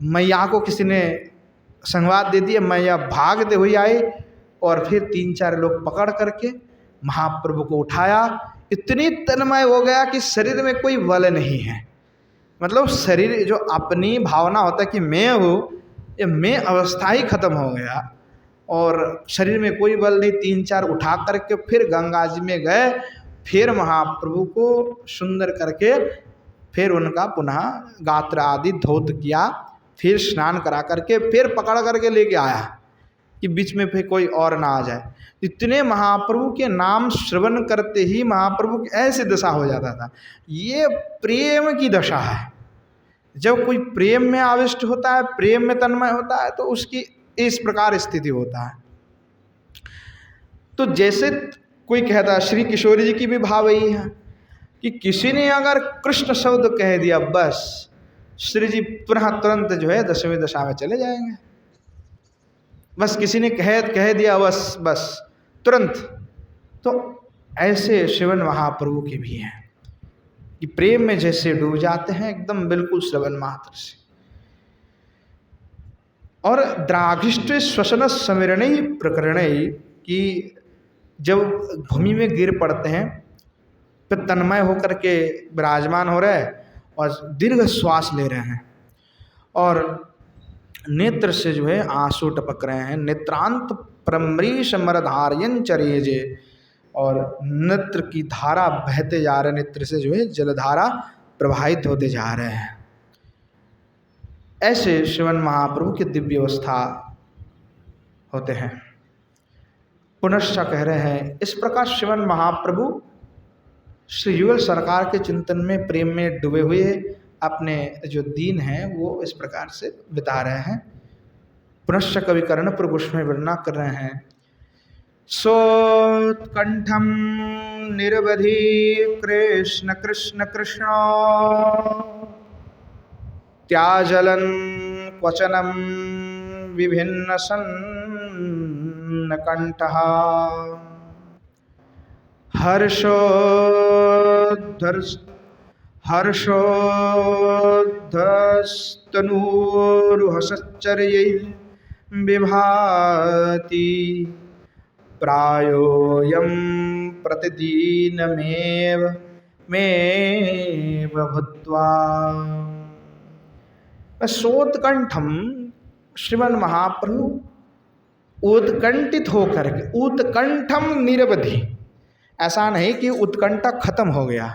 मैया को किसी ने संवाद दे दिया, मैया भागते हुए आई और फिर 3-4 लोग पकड़ करके महाप्रभु को उठाया। इतनी तन्मय हो गया कि शरीर में कोई बल नहीं है, मतलब शरीर जो अपनी भावना होता है कि मैं हूँ, ये मैं अवस्था ही खत्म हो गया और शरीर में कोई बल नहीं। 3-4 उठा करके फिर गंगा जी में गए, फिर महाप्रभु को सुंदर करके फिर उनका पुनः गात्र आदि धौत किया, फिर स्नान करा करके फिर पकड़ करके लेके आया कि बीच में फिर कोई और ना आ जाए। इतने महाप्रभु के नाम श्रवण करते ही महाप्रभु की ऐसी दशा हो जाता था। ये प्रेम की दशा है। जब कोई प्रेम में आविष्ट होता है, प्रेम में तन्मय होता है, तो उसकी इस प्रकार स्थिति होता है। तो जैसे कोई कहता है, श्री किशोरी जी की भी भाव यही है कि किसी ने अगर कृष्ण शब्द कह दिया, बस श्री जी पुनः तुरंत जो है 10वीं दशा में चले जाएंगे। बस किसी ने कह दिया बस तुरंत। तो ऐसे श्रवण महाप्रभु के भी हैं कि प्रेम में जैसे डूब जाते हैं एकदम बिल्कुल श्रवण मात्र से। और द्राघिष्ट श्वसन समिरण प्रकरण की जब भूमि में गिर पड़ते हैं फिर तन्मय होकर के विराजमान हो रहे हैं और दीर्घ श्वास ले रहे हैं और नेत्र से जो है आंसू टपक रहे हैं। नेत्रांत प्रमरीश मरधार्यन चरेजे, और नेत्र की धारा बहते जा रहे, नेत्र से जो है जलधारा प्रवाहित होते जा रहे हैं। ऐसे श्रीमन महाप्रभु की दिव्य अवस्था होते हैं। पुनश्च कह रहे हैं, इस प्रकार श्रीमन महाप्रभु श्री युगल सरकार के चिंतन में प्रेम में डूबे हुए अपने जो दिन हैं वो इस प्रकार से बिता रहे हैं। पुनश्च कवि कर्णपुर गोस्वामी वर्णना कर रहे हैं, सोत्कंठम निरवधि कृष्ण कृष्ण कृष्ण त्याजलन क्वचनम विभिन्न सन्न कंठः हर्षोद्धस्तनूरुहसच्चर्यै विभाति प्रायोऽयं प्रतिदिनमेव भूत्वा। सोत्कंठम श्रीमन महाप्रभु उत्कंठित होकर के, उत्कंठम निरवधि, ऐसा नहीं कि उत्कंठा खत्म हो गया,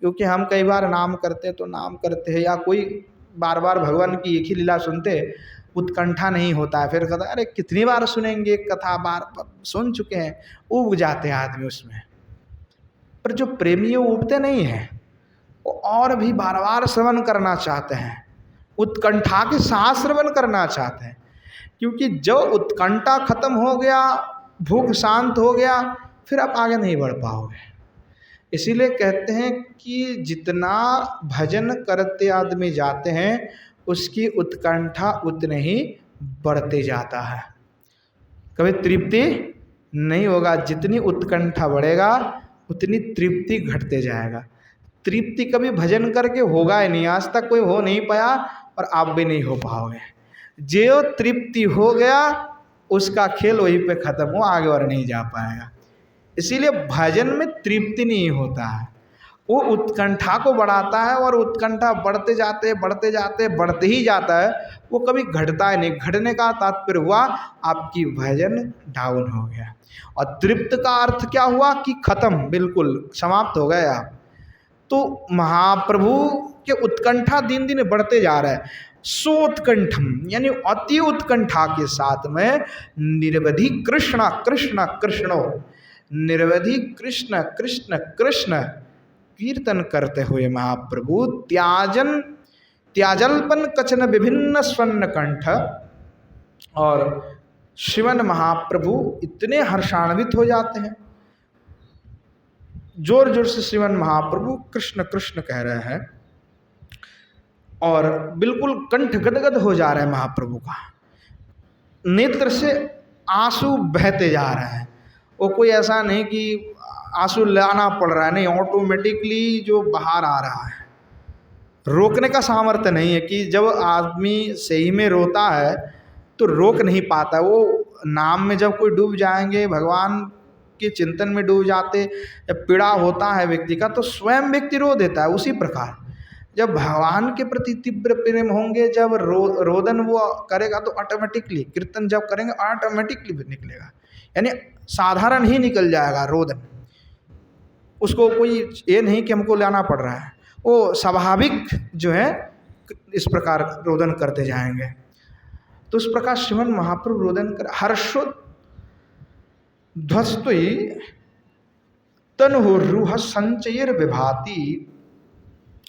क्योंकि हम कई बार नाम करते तो नाम करते हैं या कोई बार बार भगवान की एक ही लीला सुनते, उत्कंठा नहीं होता है। फिर कहता अरे कितनी बार सुनेंगे कथा, बार सुन चुके हैं, उब जाते हैं आदमी उसमें। पर जो प्रेमी उबते नहीं हैं, वो और भी बार बार श्रवण करना चाहते हैं, उत्कंठा के साथ श्रवण करना चाहते हैं। क्योंकि जो उत्कंठा खत्म हो गया, भूख शांत हो गया, फिर आप आगे नहीं बढ़ पाओगे। इसीलिए कहते हैं कि जितना भजन करते आदमी जाते हैं उसकी उत्कंठा उतने ही बढ़ते जाता है, कभी तृप्ति नहीं होगा। जितनी उत्कंठा बढ़ेगा उतनी तृप्ति घटते जाएगा। तृप्ति कभी भजन करके होगा ही नहीं, आज तक कोई हो नहीं पाया और आप भी नहीं हो पाओगे। जो तृप्ति हो गया उसका खेल वहीं पे खत्म, हो आगे और नहीं जा पाएगा। इसीलिए भजन में तृप्ति नहीं होता है, वो उत्कंठा को बढ़ाता है और उत्कंठा बढ़ते जाते बढ़ते ही जाता है, वो कभी घटता है नहीं। घटने का तात्पर्य हुआ आपकी भजन डाउन हो गया। और तृप्त का अर्थ क्या हुआ कि खत्म, बिल्कुल समाप्त हो गए आप। तो महाप्रभु के उत्कंठा दिन दिन बढ़ते जा रहा है। सोत्कंठम यानी अति उत्कंठा के साथ में निरवधि कृष्ण कृष्ण कृष्णो, निरवधि कृष्ण कृष्ण कृष्ण कीर्तन करते हुए महाप्रभु त्याजल्पन कचन विभिन्न स्वर्ण कंठ। और श्रीमन महाप्रभु इतने हर्षान्वित हो जाते हैं, जोर जोर से श्रीमन महाप्रभु कृष्ण कृष्ण कह रहे हैं और बिल्कुल कंठ गदगद हो जा रहा है महाप्रभु का, नेत्र से आंसू बहते जा रहे हैं। वो कोई ऐसा नहीं कि आंसू लाना पड़ रहा है, नहीं, ऑटोमेटिकली जो बाहर आ रहा है। रोकने का सामर्थ्य नहीं है कि जब आदमी सही में रोता है तो रोक नहीं पाता। वो नाम में जब कोई डूब जाएंगे, भगवान के चिंतन में डूब जाते, जब पीड़ा होता है व्यक्ति का तो स्वयं व्यक्ति रो देता है। उसी प्रकार जब भगवान के प्रति तीव्र प्रेम होंगे, जब रोदन वो करेगा तो ऑटोमेटिकली, कीर्तन जब करेंगे ऑटोमेटिकली भी निकलेगा, यानी साधारण ही निकल जाएगा रोदन। उसको कोई ये नहीं कि हमको लाना पड़ रहा है, वो स्वाभाविक जो है इस प्रकार रोदन करते जाएंगे। तो इस प्रकार श्रीमन महाप्रभु रोदन कर हर्षो ध्वस्तुई तनु रूह संचयर विभाति,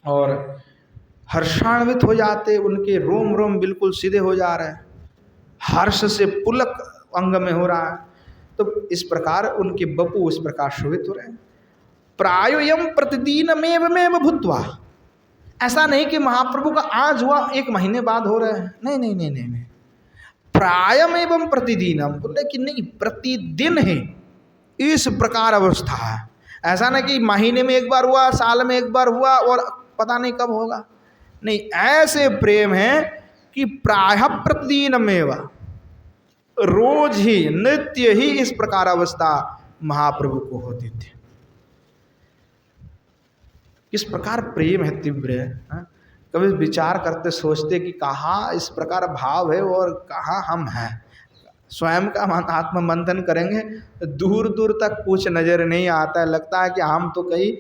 और हर्षान्वित हो जाते, उनके रोम रोम बिल्कुल सीधे हो जा रहे हैं, हर्ष से पुलक अंग में हो रहा है। तो इस प्रकार उनके बपू इस प्रकार शोभित हो रहे हैं। प्रायोयम प्रतिदिन मेव भूत्वा, ऐसा नहीं कि महाप्रभु का आज हुआ 1 महीने बाद हो रहे हैं, नहीं नहीं नहीं नहीं, नहीं। प्रायम एवं प्रतिदिनम, बोले कि नहीं प्रतिदिन है इस प्रकार अवस्था है। ऐसा नहीं कि महीने में 1 बार हुआ, साल में 1 बार हुआ और पता नहीं कब होगा, नहीं, ऐसे प्रेम है कि प्रायः प्रतिदिनमेव, रोज ही नित्य ही इस प्रकार अवस्था महाप्रभु को होती थी। किस प्रकार प्रेम है तीव्र है। कभी विचार करते सोचते कि कहाँ इस प्रकार भाव है और कहाँ हम हैं। स्वयं का आत्म मंथन करेंगे दूर दूर तक कुछ नजर नहीं आता है, लगता है कि हम तो कहीं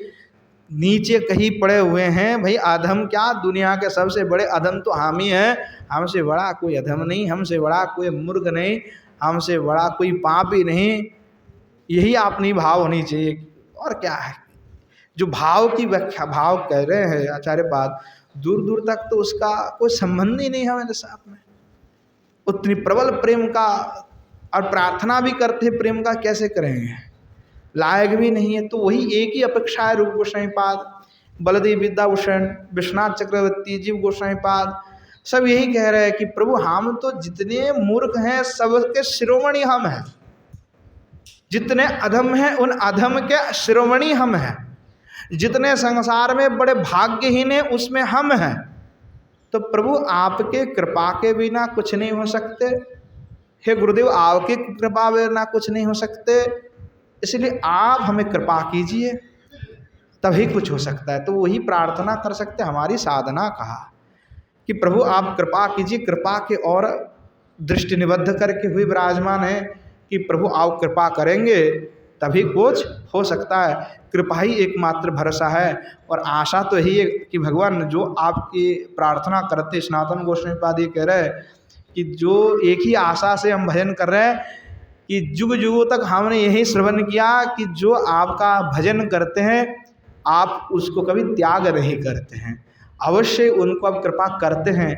नीचे कहीं पड़े हुए हैं। भाई अधम क्या, दुनिया के सबसे बड़े अधम तो हम ही हैं, हमसे बड़ा कोई अधम नहीं, हमसे बड़ा कोई मूर्ख नहीं, हमसे बड़ा कोई पापी नहीं। यही अपनी भाव होनी चाहिए। और क्या है जो भाव की व्याख्या भाव कह रहे हैं आचार्य पाद, दूर दूर तक तो उसका कोई संबंध ही नहीं है हमारे साथ में। उतनी प्रबल प्रेम का और प्रार्थना भी करते प्रेम का कैसे करेंगे, लायक भी नहीं है। तो वही एक ही अपेक्षा है रूप गोस्वामी पाद, बलदेव विद्याभूषण, विश्वनाथ चक्रवर्ती, जीव गोस्वामी पाद, सब यही कह रहे हैं कि प्रभु हम तो जितने मूर्ख हैं सबके शिरोमणि हम हैं, जितने अधम हैं उन अधम के शिरोमणि हम हैं, जितने संसार में बड़े भाग्यहीन हैं उसमें हम हैं। तो प्रभु आपके कृपा के बिना कुछ नहीं हो सकते, हे गुरुदेव आपकी कृपा बिना कुछ नहीं हो सकते, इसलिए आप हमें कृपा कीजिए तभी कुछ हो सकता है। तो वही प्रार्थना कर सकते, हमारी साधना कहा कि प्रभु आप कृपा कीजिए। कृपा के और दृष्टि निबद्ध करके हुई विराजमान है कि प्रभु आप कृपा करेंगे तभी कुछ हो सकता है। कृपा ही एकमात्र भरोसा है और आशा तो यही है कि भगवान जो आपकी प्रार्थना करते, सनातन गोस्वामी पाद ये कह रहे हैं कि जो एक ही आशा से हम भजन कर रहे हैं कि जुग जुगों तक हमने यही श्रवण किया कि जो आपका भजन करते हैं आप उसको कभी त्याग नहीं करते हैं, अवश्य उनको आप कृपा करते हैं।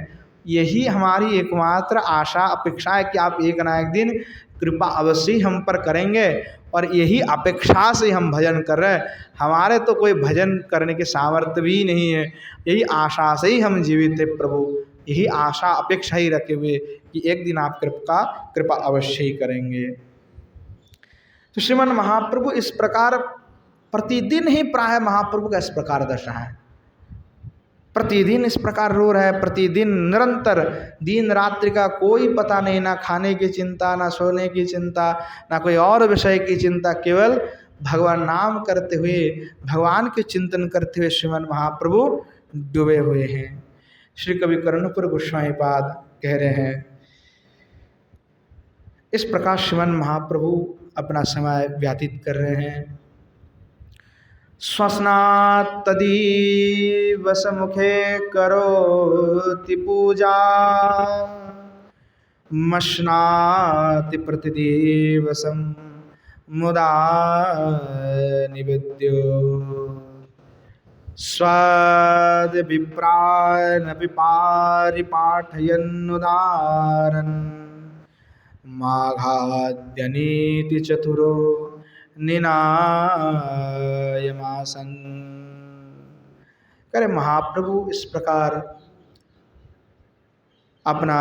यही हमारी एकमात्र आशा अपेक्षा है कि आप एक ना एक दिन कृपा अवश्य हम पर करेंगे, और यही अपेक्षा से हम भजन कर रहे हैं। हमारे तो कोई भजन करने के सामर्थ्य भी नहीं है, यही आशा से ही हम जीवित है प्रभु, यही आशा अपेक्षा ही रखे हुए कि एक दिन आप कृपा अवश्य ही करेंगे। तो श्रीमन महाप्रभु इस प्रकार प्रतिदिन ही प्राय महाप्रभु का इस प्रकार दशा है, प्रतिदिन इस प्रकार रो रहा है, प्रतिदिन निरंतर, दिन रात्रि का कोई पता नहीं, ना खाने की चिंता, ना सोने की चिंता, ना कोई और विषय की चिंता, केवल भगवान नाम करते हुए, भगवान के चिंतन करते हुए श्रीमन महाप्रभु डूबे हुए हैं। श्री कवि कर्णपुर गोस्वामी पाद कह रहे हैं, इस प्रकार श्रीमन महाप्रभु अपना समय व्यतीत कर रहे हैं। स्वस्नात् तदीव समुखे करोति पूजा, मश्नाति प्रतिदिवसं मुदा निवेद्यो, स्वाद विप्रान विपारिपाठयन्नुदारन्, माघाद्यनीति चतुरो निनायमासन। करे महाप्रभु इस प्रकार अपना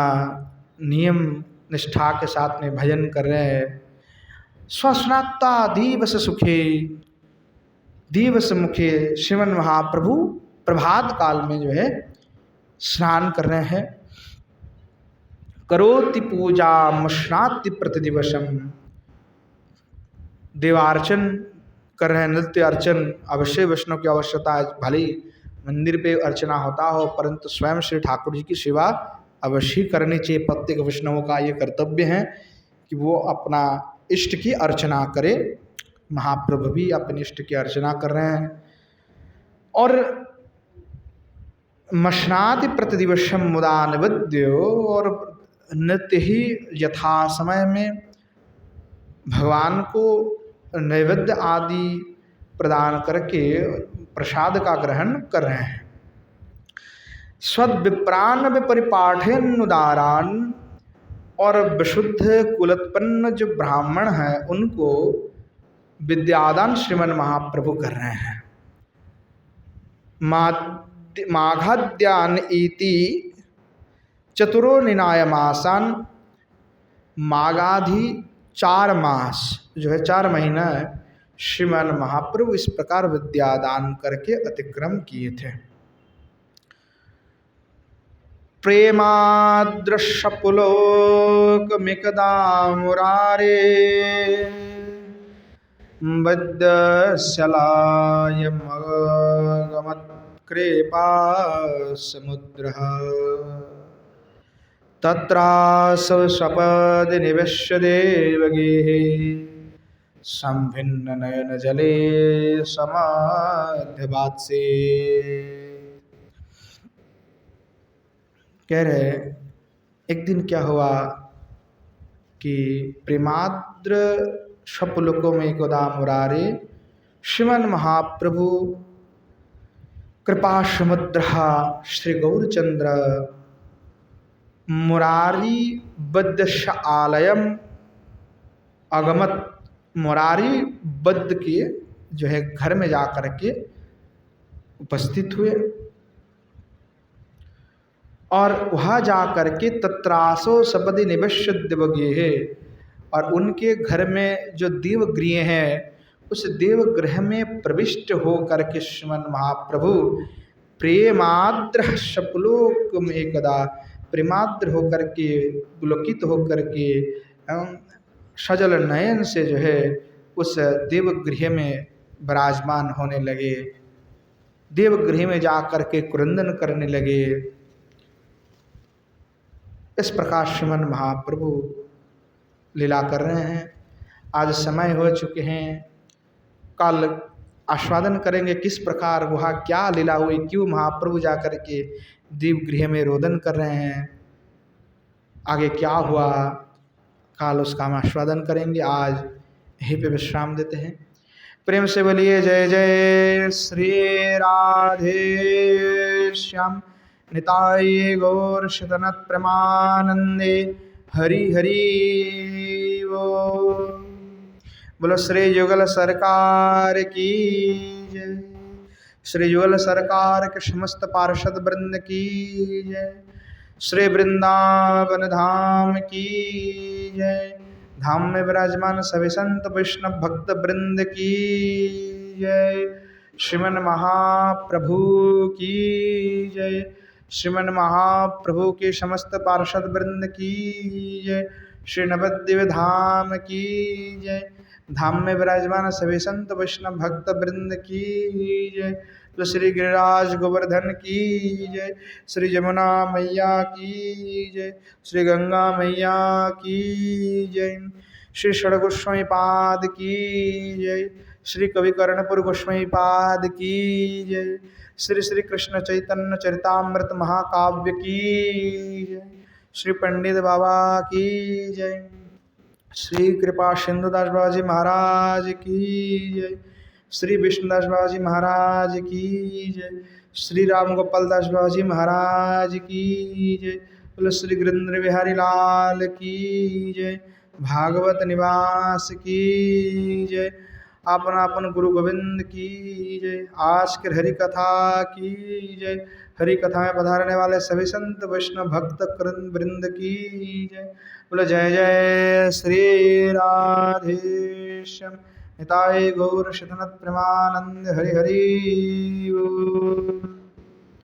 नियम निष्ठा के साथ में भजन कर रहे हैं। स्वस्नात्ता दिवस सुखे, दिवस मुखे श्रीमन महाप्रभु प्रभात काल में जो है स्नान कर रहे हैं। करोति पूजा मश्नाति प्रतिदिवसम, देवार्चन कर रहे हैं, नृत्य अर्चन। अवश्य वैष्णव की आवश्यकता है, भले ही मंदिर पे अर्चना होता हो, परंतु स्वयं श्री ठाकुर जी की सेवा अवश्य करनी चाहिए। प्रत्येक वैष्णव का ये कर्तव्य है कि वो अपना इष्ट की अर्चना करे। महाप्रभु भी अपने इष्ट की अर्चना कर रहे हैं। और मश्नाति प्रतिदिवसम मुदा निवेद्यो, और नित्य ही यथा समय में भगवान को नैवेद्य आदि प्रदान करके प्रसाद का ग्रहण कर रहे हैं। स्वद्विप्रान विपरिपाठेन्नुदारान, और विशुद्ध कुलोत्पन्न जो ब्राह्मण हैं उनको विद्यादान श्रीमन महाप्रभु कर रहे हैं। माघाद्यान इति चतुरो निनायमासान, माघाधि 4 मास जो है 4 महीना श्रीमान महाप्रभु इस प्रकार विद्यादान करके अतिक्रम किए थे। प्रेमाद्रशपुलोकमिकदा मुरारे, बद्धशलायमगमत्कृपा समुद्रः, तत्रासौ सपदि निवेश्य देवगेः, संभिन्न नयन जले समाध्यवात्से। कह रहे एक दिन क्या हुआ कि प्रेमाद्र शपुलोकों में एकदा मुरारे, श्रीमन महाप्रभु कृपा समुद्र श्री गौरचंद्र मुरारी बद्दश आलयम अगमत, मुरारी बद्द के जो है घर में जाकर के उपस्थित हुए, और वहाँ जाकर के तत्रासो सपदि निवेश्य देवगेहे, और उनके घर में जो देवगृह है उस देवगृह में प्रविष्ट हो करके श्रीमन महाप्रभु प्रेमाद्र शपुलोक में एकदा, प्रेमाद्र होकर के पुलकित होकर के सजल नयन से जो है उस देवगृह में विराजमान होने लगे, देवगृह में जाकर के क्रंदन करने लगे। इस प्रकार श्रीमन महाप्रभु लीला कर रहे हैं। आज समय हो चुके हैं, कल आस्वादन करेंगे किस प्रकार वहाँ क्या लीला हुई, क्यों महाप्रभु जाकर के दीपगृह में रोदन कर रहे हैं, आगे क्या हुआ, कल उसका हम आस्वादन करेंगे। आज यहीं पे विश्राम देते हैं। प्रेम से बोलिए जय जय श्री राधे श्याम निताई गौर शतनत प्रेमानंदे हरि हरि बोल। बोलो श्री युगल सरकार की जय, श्री युगल सरकार के समस्त पार्षद वृंद की जय, श्री वृंदावन धाम की जय, धाम में विराजमान सभी संत वैष्णव भक्त वृंद की जय। श्रीमन महाप्रभु की जय। श्रीमन महाप्रभु के समस्त पार्षद वृंद की जय। श्री नवद्वीप धाम की जय। धाम में विराजमान सभी संत वैष्णव भक्त वृंद की जय। तो श्री गिरिराज गोवर्धन की जय। श्री यमुना मैया की जय। श्री गंगा मैया की जय। श्री षड़ गोस्वामी पाद की जय। श्री कवि कर्णपुर गोस्वामी पाद की जय। श्री श्री कृष्ण चैतन्य चरितामृत महाकाव्य की जय। श्री पंडित बाबा की जय। श्री कृपा सिंधुदास बाबाजी महाराज की जय। श्री विष्णुदास बाबाजी महाराज की जय। श्री राम गोपाल दास बाबाजी महाराज की जय। बोलो श्री गिरिंद्र बिहारी लाल की जय। भागवत निवास की जय। आपन आपन गुरु गोविंद की जय। आज के हरि कथा की जय। हरि कथा में पधारने वाले सभी संत वैष्णव भक्त वृंद की जय। बोलो जय जय श्री राधेश्याम। निताय गौर शतनत प्रेमानंद हरि हरि।